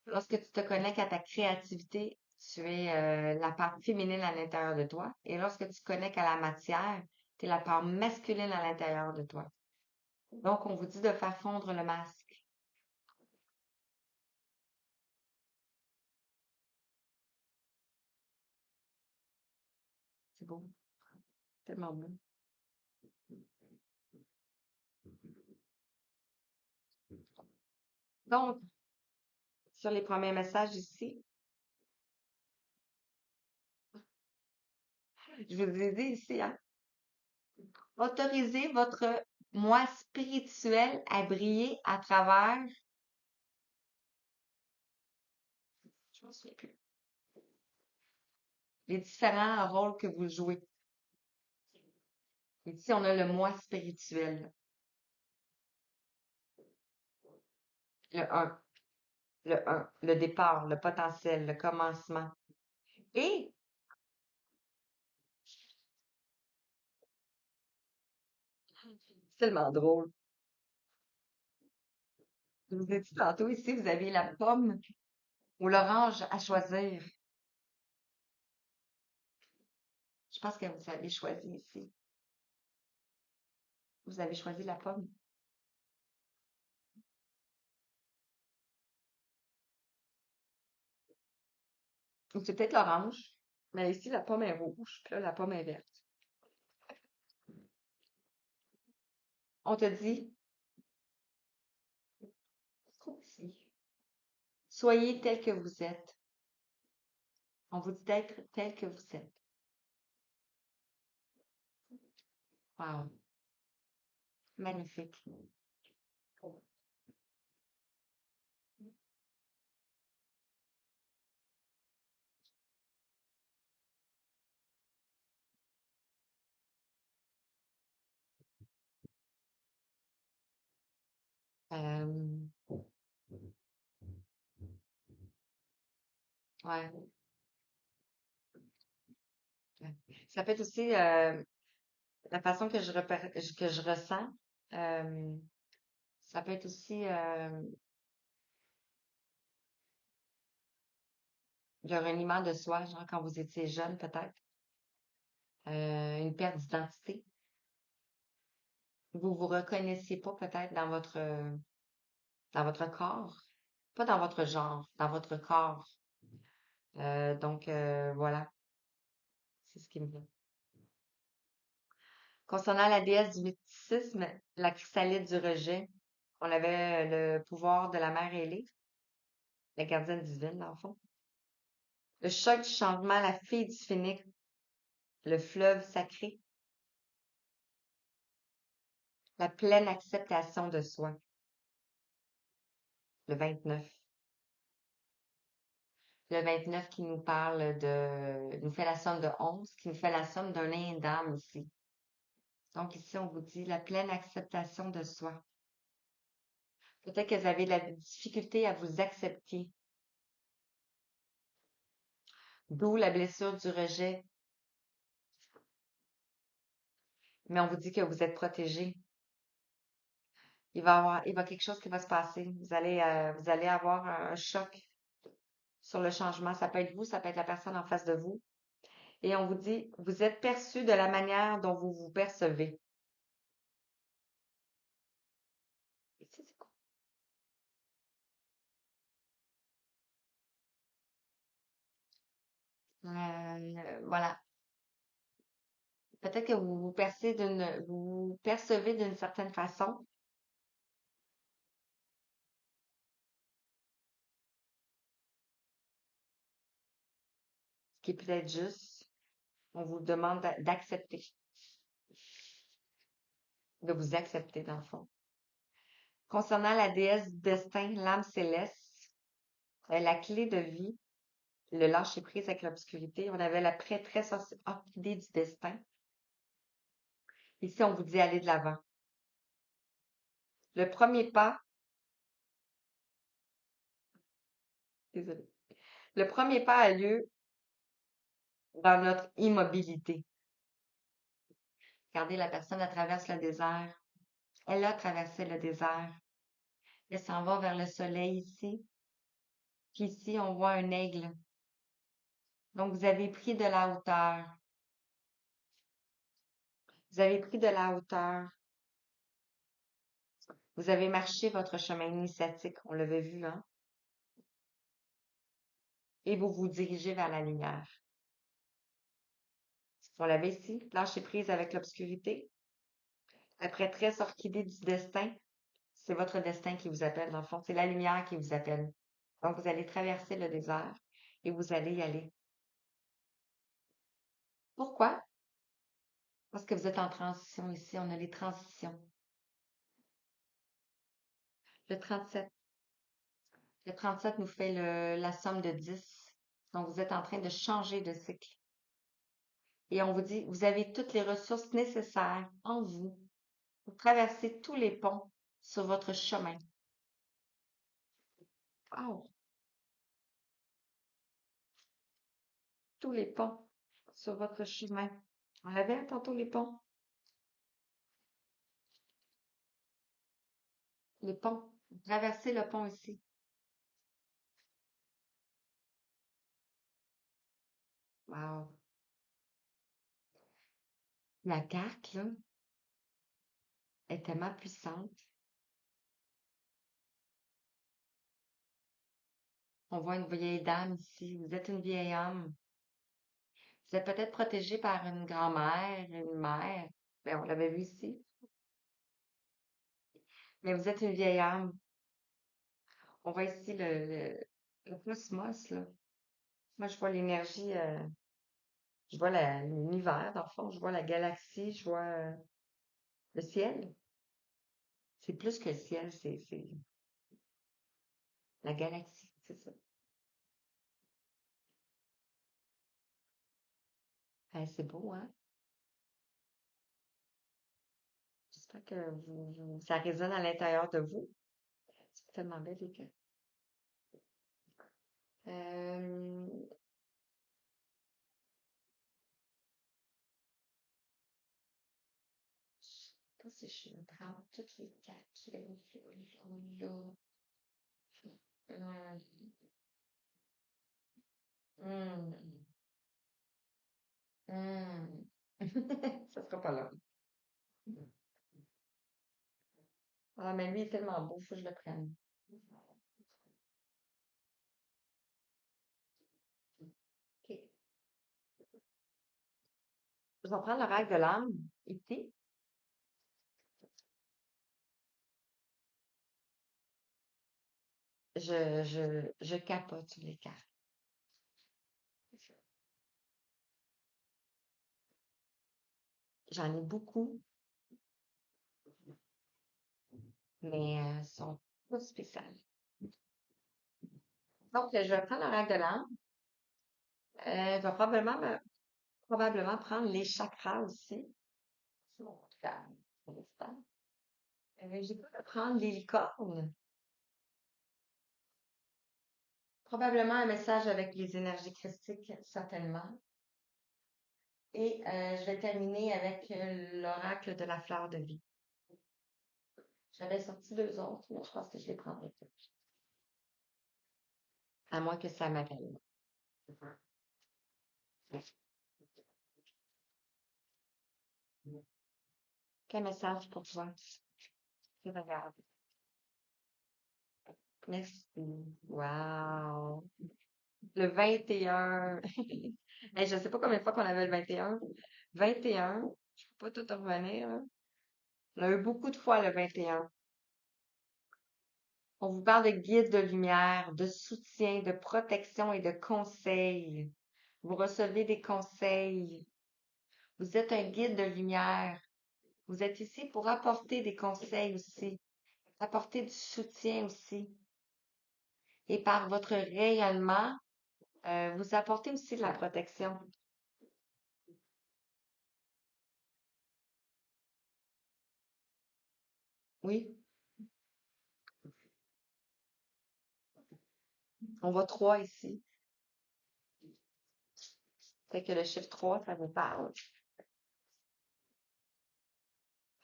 lorsque tu te connectes à ta créativité, tu es la part féminine à l'intérieur de toi. Et lorsque tu te connectes à la matière, tu es la part masculine à l'intérieur de toi. Donc, on vous dit de faire fondre le masque. C'est beau. tellement beau. Donc, sur les premiers messages ici, je vous ai dit ici, hein, autorisez votre moi spirituel à briller à travers, je ne me souviens plus, les différents rôles que vous jouez. Ici, on a le moi spirituel, le un, le départ, le potentiel, le commencement. Et, c'est tellement drôle. Je vous ai dit tantôt ici, vous avez la pomme ou l'orange à choisir. Je pense que vous avez choisi ici. Vous avez choisi la pomme. Ou c'est peut-être l'orange. Mais ici, la pomme est rouge, puis là, la pomme est verte. On te dit, soyez tel que vous êtes. On vous dit d'être tel que vous êtes. Wow. Magnifique. Euh, ouais. Ça peut être aussi la façon que que je ressens. Euh, ça peut être aussi le reniement de soi, genre quand vous étiez jeune, peut-être. Une perte d'identité. Vous vous reconnaissiez pas peut-être dans votre corps. Pas dans votre genre, dans votre corps. Voilà, c'est ce qui me vient. Concernant la déesse du mysticisme, la chrysalide du rejet, on avait le pouvoir de la mère ailée, la gardienne divine, dans le fond. Le choc du changement, la fille du phénix, le fleuve sacré, la pleine acceptation de soi, le 29. Le 29 qui nous parle nous fait la somme de 11, qui nous fait la somme d'un nain d'âme ici. Donc ici, on vous dit la pleine acceptation de soi. Peut-être que vous avez de la difficulté à vous accepter. D'où la blessure du rejet. Mais on vous dit que vous êtes protégé. Il va quelque chose qui va se passer. Vous allez avoir un choc sur le changement. Ça peut être vous, ça peut être la personne en face de vous. Et on vous dit, vous êtes perçu de la manière dont vous vous percevez. Ici, c'est quoi? Voilà. Peut-être que vous vous percevez d'une certaine façon, ce qui est peut-être juste. On vous demande d'accepter, de vous accepter dans le fond. Concernant la déesse du destin, l'âme céleste, la clé de vie, le lâcher prise avec l'obscurité, on avait la prêtresse orchidée du destin. Ici, on vous dit aller de l'avant. Le premier pas, désolé, le premier pas a lieu dans notre immobilité. Regardez, la personne, elle traverse le désert. Elle a traversé le désert. Elle s'en va vers le soleil ici. Puis ici, on voit un aigle. Donc, vous avez pris de la hauteur. Vous avez pris de la hauteur. Vous avez marché votre chemin initiatique. On l'avait vu, hein? Et vous vous dirigez vers la lumière. On l'avait ici, lâcher prise avec l'obscurité. La prêtresse orchidée du destin, c'est votre destin qui vous appelle, dans le fond. C'est la lumière qui vous appelle. Donc, vous allez traverser le désert et vous allez y aller. Pourquoi? Parce que vous êtes en transition ici. On a les transitions. Le 37. Le 37 nous fait la somme de 10. Donc, vous êtes en train de changer de cycle. Et on vous dit, vous avez toutes les ressources nécessaires en vous pour traverser tous les ponts sur votre chemin. Wow! Tous les ponts sur votre chemin. On avait tantôt les ponts. Les ponts. Traverser le pont ici. Wow! La carte, là, est tellement puissante. On voit une vieille dame ici. Vous êtes une vieille âme. Vous êtes peut-être protégé par une grand-mère, une mère. Ben, on l'avait vu ici. Mais vous êtes une vieille âme. On voit ici le cosmos, là. Moi, je vois l'énergie, je vois l'univers, dans le fond. Je vois la galaxie, je vois le ciel. C'est plus que le ciel, c'est la galaxie, c'est ça. C'est beau, hein? J'espère que ça résonne à l'intérieur de vous. C'est tellement belle, les cartes. Euh, je sais pas si je vais prendre toutes les cartes. Hum, hum, hum. Ça sera pas long. Ah, mais lui est tellement beau, faut que je le prenne. Ok. Je vais prendre le règle de l'âme, ici. Je capote sur les cartes. J'en ai beaucoup, mais sont pas spéciales. Donc, je vais prendre le règle de l'âme. Je vais probablement prendre les chakras aussi. C'est mon coup de cœur pour l'instant. J'ai pas de prendre les licornes. Probablement un message avec les énergies christiques, certainement. Et je vais terminer avec l'oracle de la fleur de vie. J'avais sorti deux autres, mais je pense que je les prendrai toutes. À moins que ça m'appelle. Quel message pour toi? Je regarde. Merci. Wow. Le 21. Hey, je ne sais pas combien de fois qu'on avait le 21. 21. Je ne peux pas tout revenir, là. On a eu beaucoup de fois le 21. On vous parle de guides de lumière, de soutien, de protection et de conseils. Vous recevez des conseils. Vous êtes un guide de lumière. Vous êtes ici pour apporter des conseils aussi, apporter du soutien aussi. Et par votre rayonnement, vous apportez aussi de la protection. Oui, on voit trois ici. Fait que le chiffre 3, ça vous parle.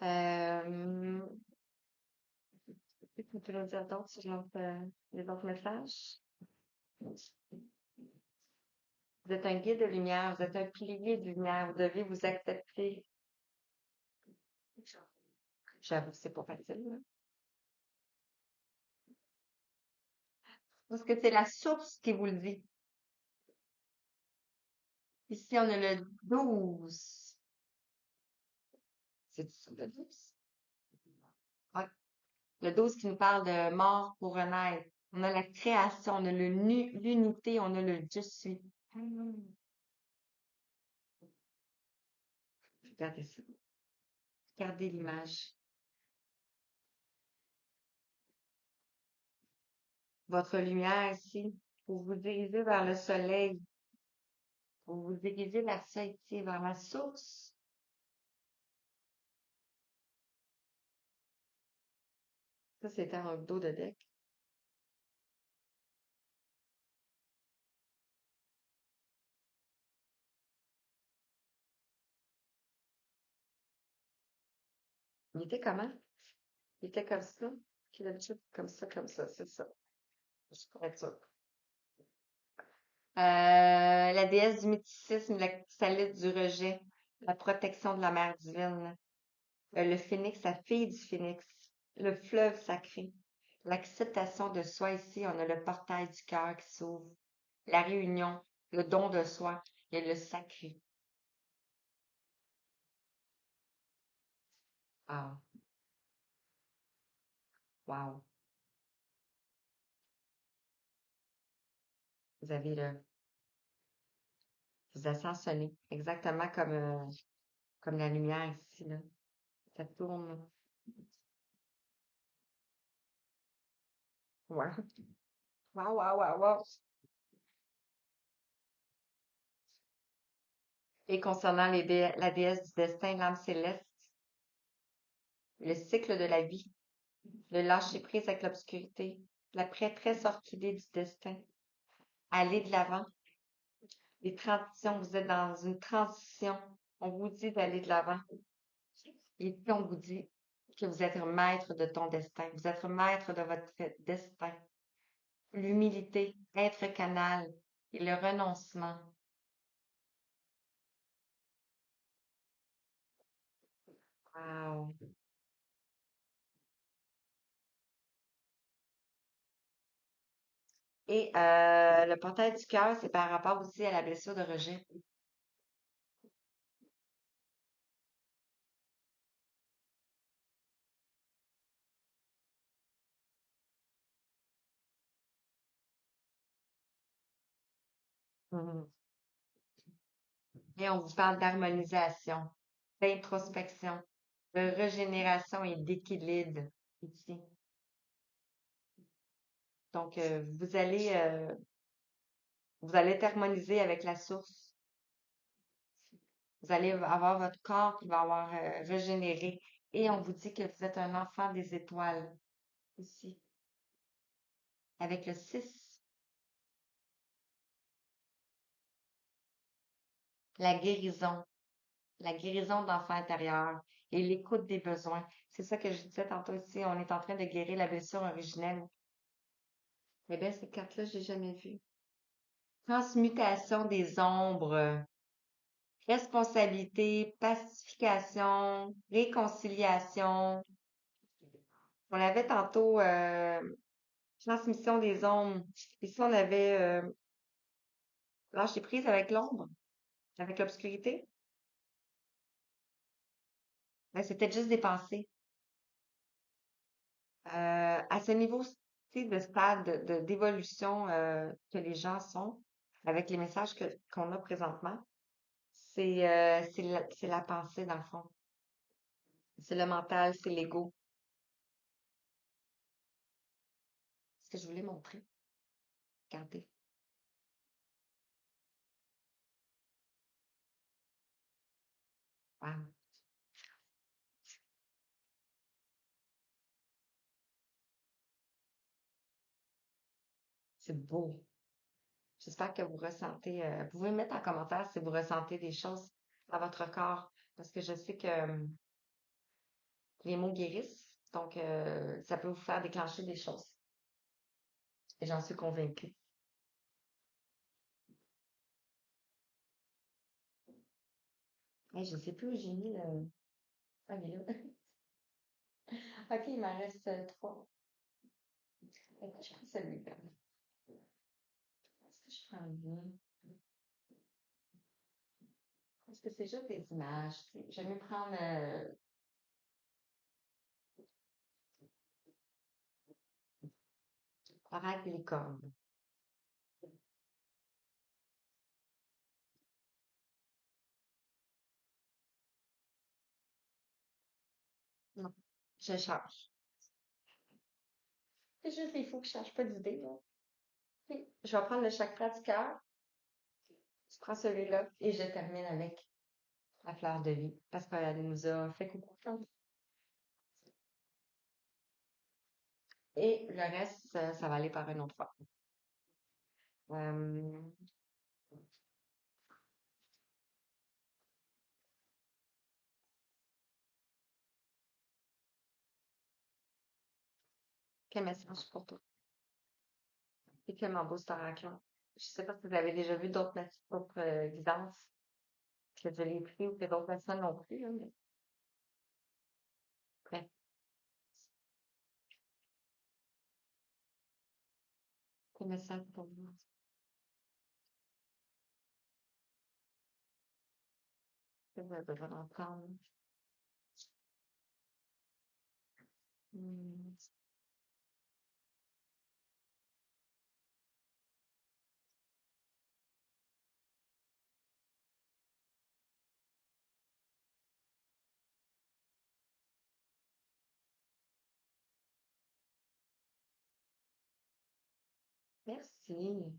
Euh, Qu'est-ce qu'on peut nous dire d'autre sur les autres messages? Vous êtes un guide de lumière, vous êtes un pilier de lumière, vous devez vous accepter. J'avoue, c'est pas facile, là. Parce que c'est la source qui vous le dit. Ici, on a le 12. C'est ça, le 12? Ouais. Le 12 qui nous parle de mort pour renaître. On a la création, on a l'unité, on a le je suis. Regardez ça. Regardez l'image. Votre lumière ici, vous vous dirigez vers le soleil. Vous vous dirigez vers ça ici, vers la source. Ça, c'était un dos de deck. Il était comment? Il était comme ça. Puis d'habitude, comme ça, c'est ça. Je pourrais être sûre. La déesse du mythicisme, la chrysalide du rejet, la protection de la mère divine, le phénix, la fille du phénix, le fleuve sacré, l'acceptation de soi ici, on a le portail du cœur qui s'ouvre, la réunion, le don de soi et le sacré. Ah, wow. Vous avez vous ascensionnez, exactement comme la lumière ici, là. Ça tourne. Ouais. Wow, wow, wow, wow. Et concernant la déesse du destin, l'âme céleste, le cycle de la vie, le lâcher prise avec l'obscurité, la prêtresse orchidée du destin, aller de l'avant, les transitions, vous êtes dans une transition, on vous dit d'aller de l'avant, et puis on vous dit que vous êtes maître de ton destin, vous êtes maître de votre destin, l'humilité, être canal et le renoncement. Wow. Et le portail du cœur, c'est par rapport aussi à la blessure de rejet. Mhm. Et on vous parle d'harmonisation, d'introspection, de régénération et d'équilibre ici. Donc, vous allez être harmonisé avec la source. Vous allez avoir votre corps qui va avoir régénéré. Et on vous dit que vous êtes un enfant des étoiles ici, avec le 6, la guérison. La guérison de l'enfant intérieur et l'écoute des besoins. C'est ça que je disais tantôt ici. On est en train de guérir la blessure originelle. Eh bien, cette carte-là, je l'ai jamais vue. Transmutation des ombres, responsabilité, pacification, réconciliation. On avait tantôt transmission des ombres. Ici, on avait lâcher prise avec l'ombre, avec l'obscurité. Ben, c'était juste des pensées. À ce niveau de stade d'évolution que les gens sont, avec les messages qu'on a présentement, c'est la pensée dans le fond. C'est le mental, c'est l'ego. Ce que je voulais montrer. Regardez. Wow, c'est beau. J'espère que vous ressentez. Vous pouvez mettre en commentaire si vous ressentez des choses dans votre corps, parce que je sais que les mots guérissent, donc ça peut vous faire déclencher des choses. Et j'en suis convaincue. Hey, je sais plus où j'ai mis le. Ah, mais là. Ok, il m'en reste trois. Écoute, je prends celui-là. Est-ce que je prends le mien? que c'est juste des images, tu sais. J'aime mieux prendre oracle et licorne. Non, je change. C'est juste les fous qui changent pas d'idée, là. Ok. Je vais prendre le chakra du cœur. Je prends celui-là et je termine avec la fleur de vie parce qu'elle nous a fait coucou. Et le reste, ça va aller par une autre fois. Euh, quel message pour toi? Et quel beau cet oracle. Je sais pas si vous avez déjà vu d'autres guidances que je l'ai pris ou que d'autres personnes l'ont pris, là, mais bref, quel message pour vous? Que vous avez besoin d'entendre? Hmm, merci.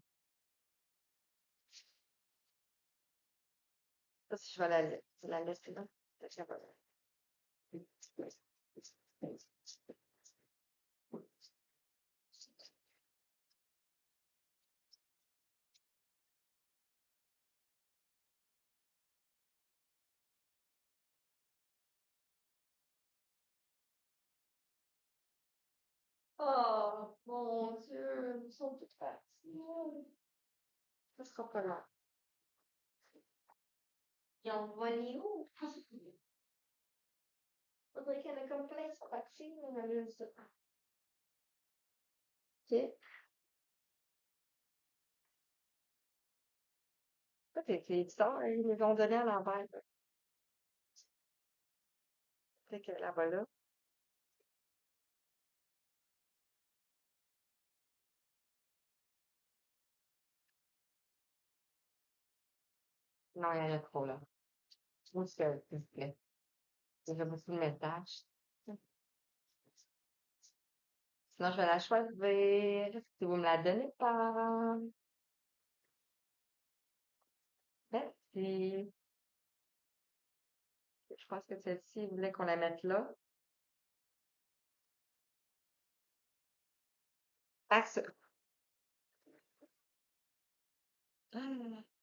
Ça, si je vais la laisser là. C'est capable. Oh, mon Dieu, ils sont toutes parties. Ça sera pas long. Ils ont volé où? Faudrait qu'il y en ait comme plein qui sont partis, on a vu ça. Ok. Toi, t'es éditeur, hein, ils nous ont donné à l'envers. Fait que la voilà. Non, il y en a trop, là. Où est-ce que, s'il vous plaît? J'ai beaucoup de messages. Sinon, je vais la choisir. Si vous me la donnez pas. Merci. Je pense que celle-ci, il voulait qu'on la mette là. Axe. Ah,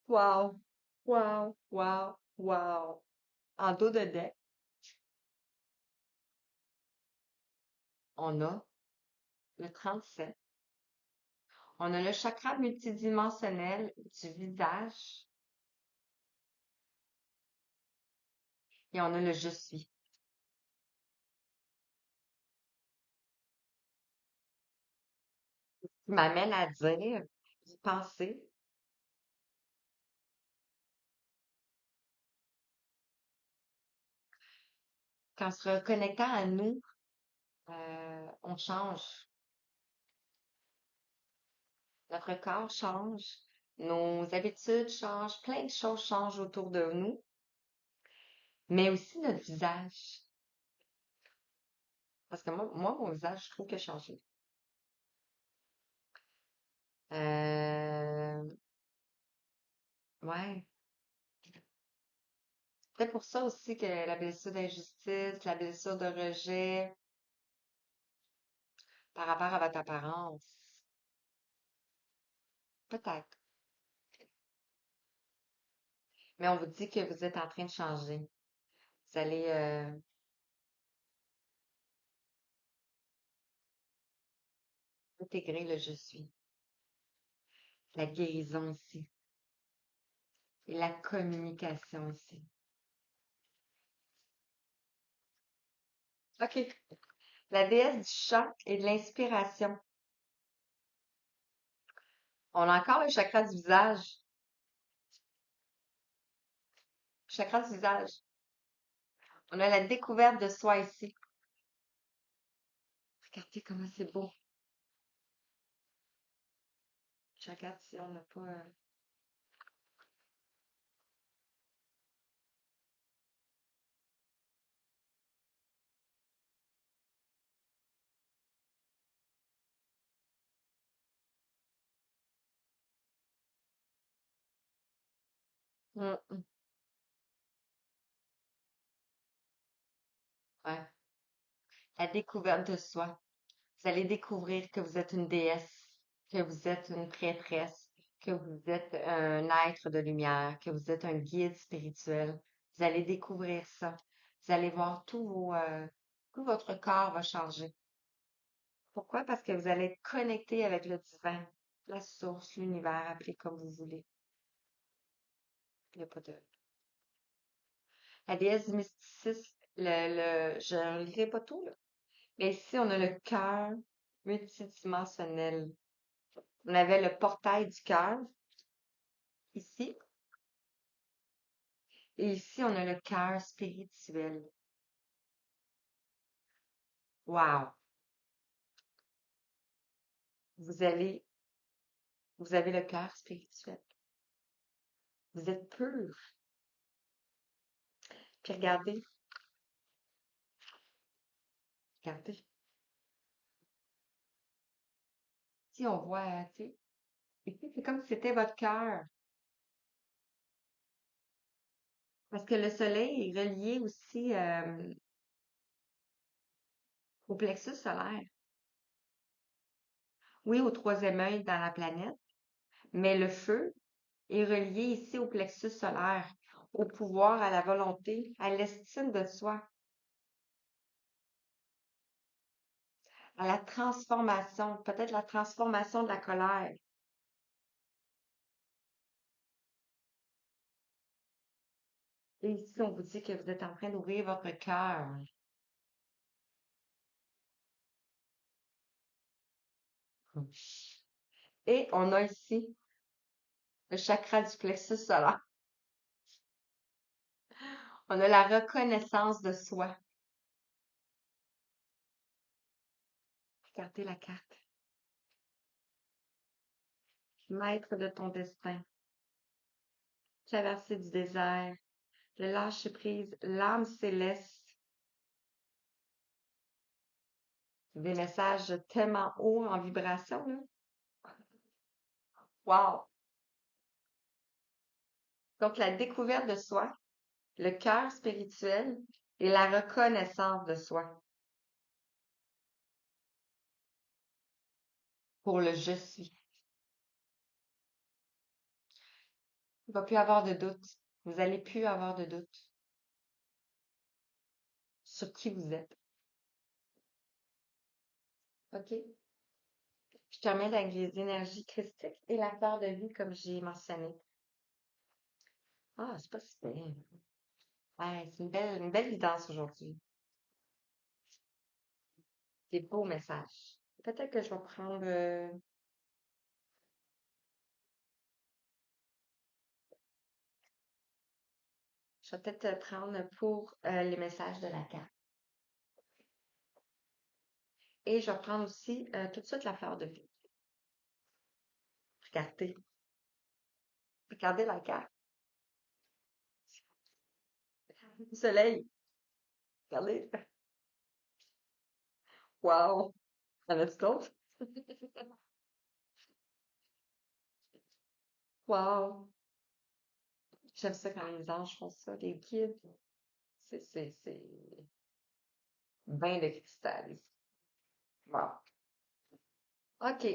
wow. Wow. Wow. Wow. En dos de deck, on a le 37. On a le chakra multidimensionnel du visage et on a le je suis. Qui m'amène à dire, penser qu'en se reconnectant à nous, on change. Notre corps change, nos habitudes changent, plein de choses changent autour de nous, mais aussi notre visage. Parce que moi mon visage, je trouve qu'il a changé. Euh, ouais. C'est pour ça aussi que la blessure d'injustice, la blessure de rejet par rapport à votre apparence. Peut-être. Mais on vous dit que vous êtes en train de changer. Vous allez intégrer le je suis, la guérison ici, et la communication ici. OK. La déesse du chant et de l'inspiration. On a encore le chakra du visage. Chakra du visage. On a la découverte de soi ici. Regardez comment c'est beau. Je regarde si on n'a pas... mm, mm, ouais. La découverte de soi. Vous allez découvrir que vous êtes une déesse, que vous êtes une prêtresse, que vous êtes un être de lumière, que vous êtes un guide spirituel. Vous allez découvrir ça. Vous allez voir tout votre corps va changer. Pourquoi? Parce que vous allez être connecté avec le divin, la source, l'univers, appelez comme vous voulez. Il n'y a pas de... La déesse du mysticisme, je ne lirai pas tout, là. Mais ici, on a le cœur multidimensionnel. On avait le portail du cœur, ici. Et ici, on a le cœur spirituel. Wow! Vous allez, vous avez le cœur spirituel. Vous êtes pur. Puis regardez, regardez. Si on voit, tu sais, ici, c'est comme si c'était votre cœur. Parce que le soleil est relié aussi au plexus solaire. Oui, au troisième œil dans la planète, mais le feu est relié ici au plexus solaire, au pouvoir, à la volonté, à l'estime de soi, à la transformation, peut-être la transformation de la colère. Et ici, on vous dit que vous êtes en train d'ouvrir votre cœur. Et on a ici le chakra du plexus solaire. On a la reconnaissance de soi. Regardez la carte. Maître de ton destin. Traversée du désert. Le lâcher-prise. L'âme céleste. Des messages tellement hauts en vibration, là. Wow! Donc, la découverte de soi, le cœur spirituel et la reconnaissance de soi pour le je suis. Il ne va plus avoir de doute. Vous allez plus avoir de doute sur qui vous êtes. OK? Je termine avec les énergies christiques et la fleur de vie, comme j'ai mentionné. Ah, c'est pas super. Ouais, c'est une belle guidance aujourd'hui. Des beaux messages. Peut-être que je vais prendre, je vais peut-être prendre pour les messages de la carte. Et je vais prendre aussi tout de suite la fleur de vie. Regardez. Regardez la carte. Le soleil. Regardez. Wow. En as-tu d'autres? Wow. J'aime ça quand les anges font ça, les guides. C'est bien de cristal ici. Wow. OK.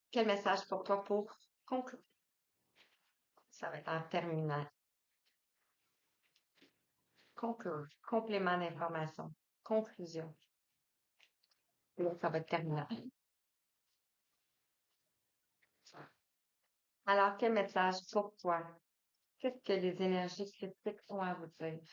Quel message pour toi pour conclure? Ça va être en terminant. Conclure. Complément d'information. Conclusion. Et là, ça va être terminant. Alors, quel message pour toi? Qu'est-ce que les énergies critiques ont à vous dire?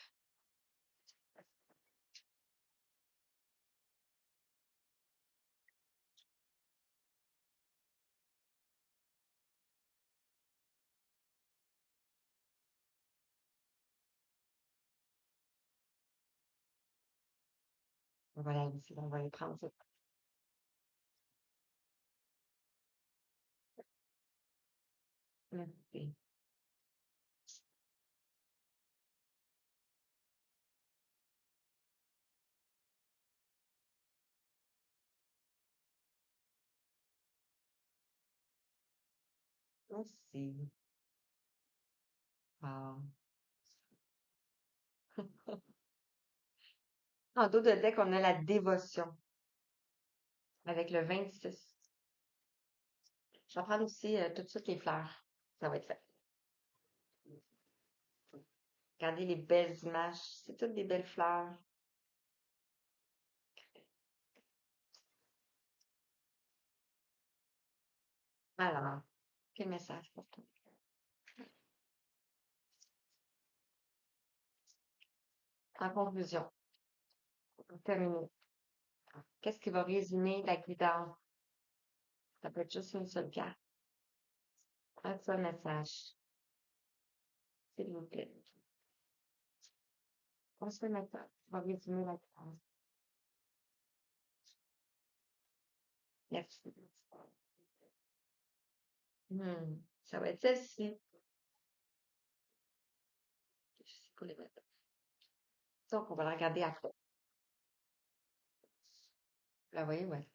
Voilà, ici, on va les prendre. Ok. Merci. Wow. En dos de deck, on a la dévotion avec le 26. Je vais prendre aussi tout de suite les fleurs. Ça va être fait. Regardez les belles images. C'est toutes des belles fleurs. Alors, quel message pour toi? En conclusion, pour terminer, qu'est-ce qui va résumer la guidance? Ça peut être juste une seule carte. Un seul message, s'il vous plaît. Un seul message qui va résumer la guidance. Merci. Ça va être celle-ci. Je sais pas les mettre. Donc, on va la regarder après. Vous la voyez, ouais.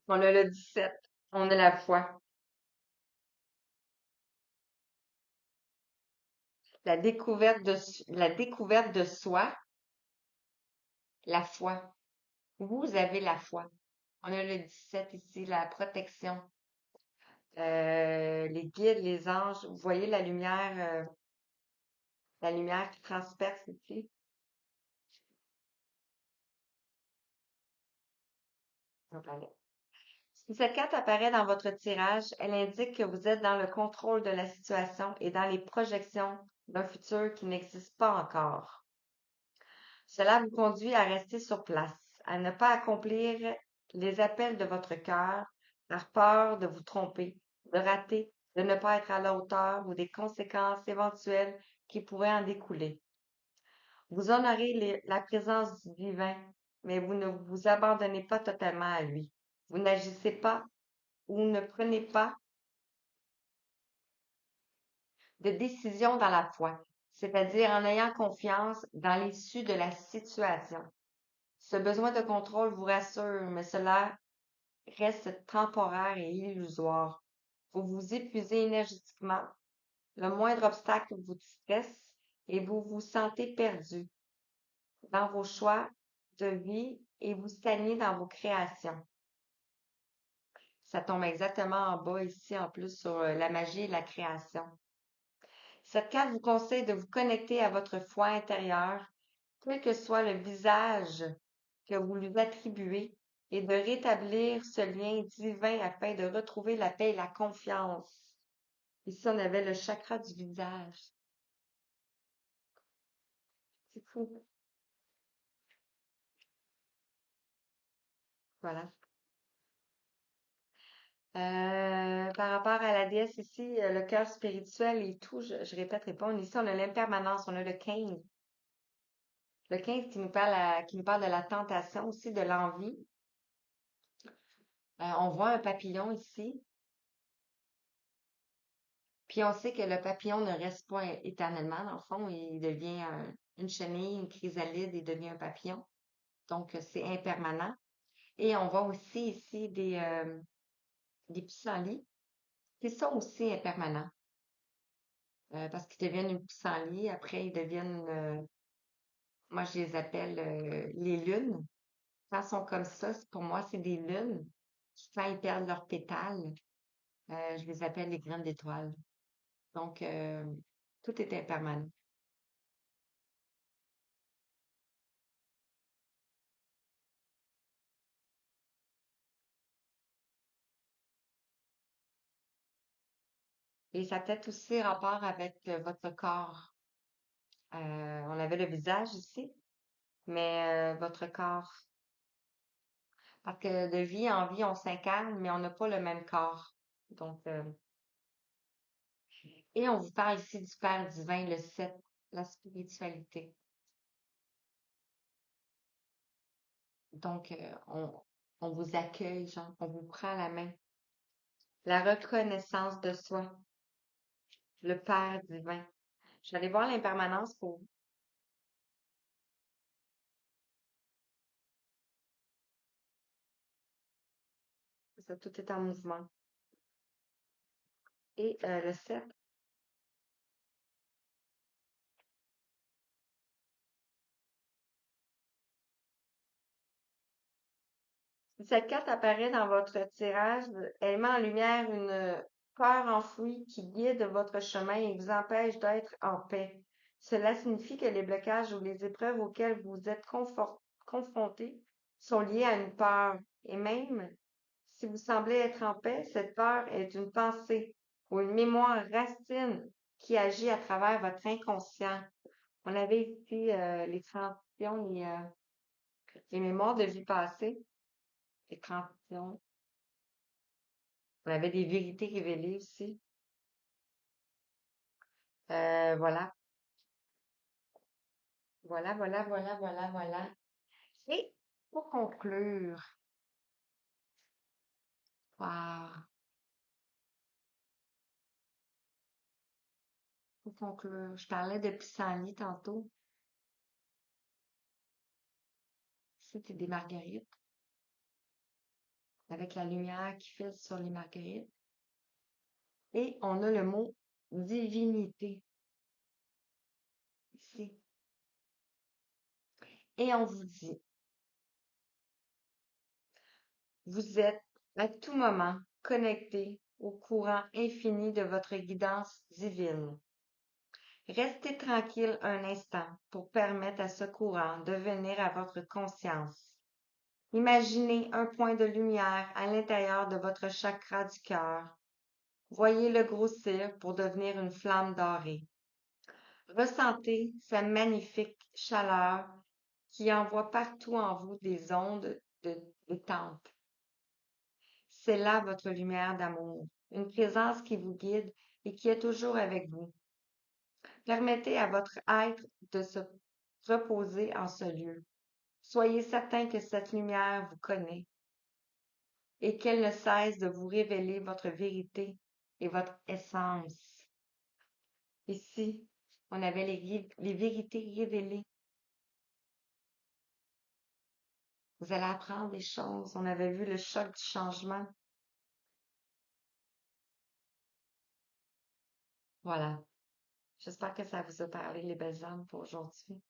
On a le 17. On a la foi. La découverte de soi, la foi. Vous avez la foi. On a le 17 ici, la protection. Les guides, les anges. Vous voyez la lumière qui transperce ici. Voilà. Si cette carte apparaît dans votre tirage, elle indique que vous êtes dans le contrôle de la situation et dans les projections d'un futur qui n'existe pas encore. Cela vous conduit à rester sur place, à ne pas accomplir les appels de votre cœur par peur de vous tromper, de rater, de ne pas être à la hauteur ou des conséquences éventuelles qui pourraient en découler. Vous honorez la présence du divin, mais vous ne vous abandonnez pas totalement à lui. Vous n'agissez pas ou ne prenez pas de décision dans la foi, c'est-à-dire en ayant confiance dans l'issue de la situation. Ce besoin de contrôle vous rassure, mais cela reste temporaire et illusoire. Vous vous épuisez énergétiquement, le moindre obstacle vous stresse et vous vous sentez perdu dans vos choix de vie et vous stagnez dans vos créations. Ça tombe exactement en bas ici, en plus, sur la magie et la création. Cette carte vous conseille de vous connecter à votre foi intérieure, quel que soit le visage que vous lui attribuez, et de rétablir ce lien divin afin de retrouver la paix et la confiance. Ici, on avait le chakra du visage. C'est fou. Voilà. Par rapport à la déesse ici, le cœur spirituel et tout, je répéterai pas. Ici, on a l'impermanence, on a le 15. Le 15 qui nous parle de la tentation aussi, de l'envie. On voit un papillon ici, puis on sait que le papillon ne reste pas éternellement, dans le fond, il devient une chenille, une chrysalide, il devient un papillon. Donc, c'est impermanent. Et on voit aussi ici des pissenlits qui sont aussi impermanents, parce qu'ils deviennent une pissenlit, après ils deviennent, moi je les appelle les lunes. Quand ils sont comme ça, pour moi, c'est des lunes. Quand ils perdent leurs pétales, je les appelle les graines d'étoiles. Donc, tout est impermanent. Et ça a peut-être aussi rapport avec votre corps. On avait le visage ici, mais votre corps. Parce que de vie en vie, on s'incarne, mais on n'a pas le même corps. Donc, et on vous parle ici du Père divin, le 7. la spiritualité. Donc, on vous accueille, genre, on vous prend la main. La reconnaissance de soi, le Père divin. Je vais aller voir l'impermanence pour ça, tout est en mouvement. Et le 7. Si cette carte apparaît dans votre tirage, elle met en lumière une peur enfouie qui guide votre chemin et vous empêche d'être en paix. Cela signifie que les blocages ou les épreuves auxquelles vous êtes confrontés sont liés à une peur. Et même si vous semblez être en paix, cette peur est une pensée ou une mémoire racine qui agit à travers votre inconscient. On avait ici les transitions, les mémoires de vie passée, les transitions. On avait des vérités révélées aussi. Voilà, voilà. Et pour conclure, wow, pour conclure, je parlais de pissenlit tantôt. C'était des marguerites avec la lumière qui file sur les marguerites. Et on a le mot divinité ici. Et on vous dit, vous êtes à tout moment connecté au courant infini de votre guidance divine. Restez tranquille un instant pour permettre à ce courant de venir à votre conscience. Imaginez un point de lumière à l'intérieur de votre chakra du cœur. Voyez-le grossir pour devenir une flamme dorée. Ressentez sa magnifique chaleur qui envoie partout en vous des ondes de détente. C'est là votre lumière d'amour, une présence qui vous guide et qui est toujours avec vous. Permettez à votre être de se reposer en ce lieu. Soyez certain que cette lumière vous connaît et qu'elle ne cesse de vous révéler votre vérité et votre essence. Ici, on avait les vérités révélées. Vous allez apprendre des choses. On avait vu le choc du changement. Voilà. J'espère que ça vous a parlé, les belles âmes, pour aujourd'hui.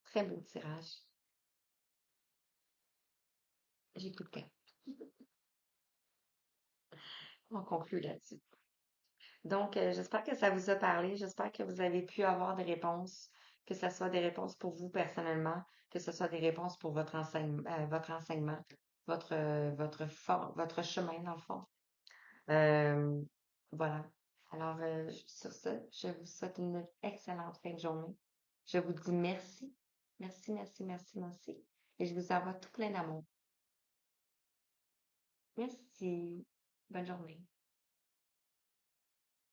Très beau tirage. J'ai coup de cœur. On conclut là-dessus. Donc, j'espère que ça vous a parlé. J'espère que vous avez pu avoir des réponses, que ce soit des réponses pour vous personnellement, que ce soit des réponses pour votre enseignement, votre chemin dans le fond. Euh, voilà. Alors, sur ce, je vous souhaite une excellente fin de journée. Je vous dis merci. Merci. Et je vous envoie tout plein d'amour. Merci. Bonne journée.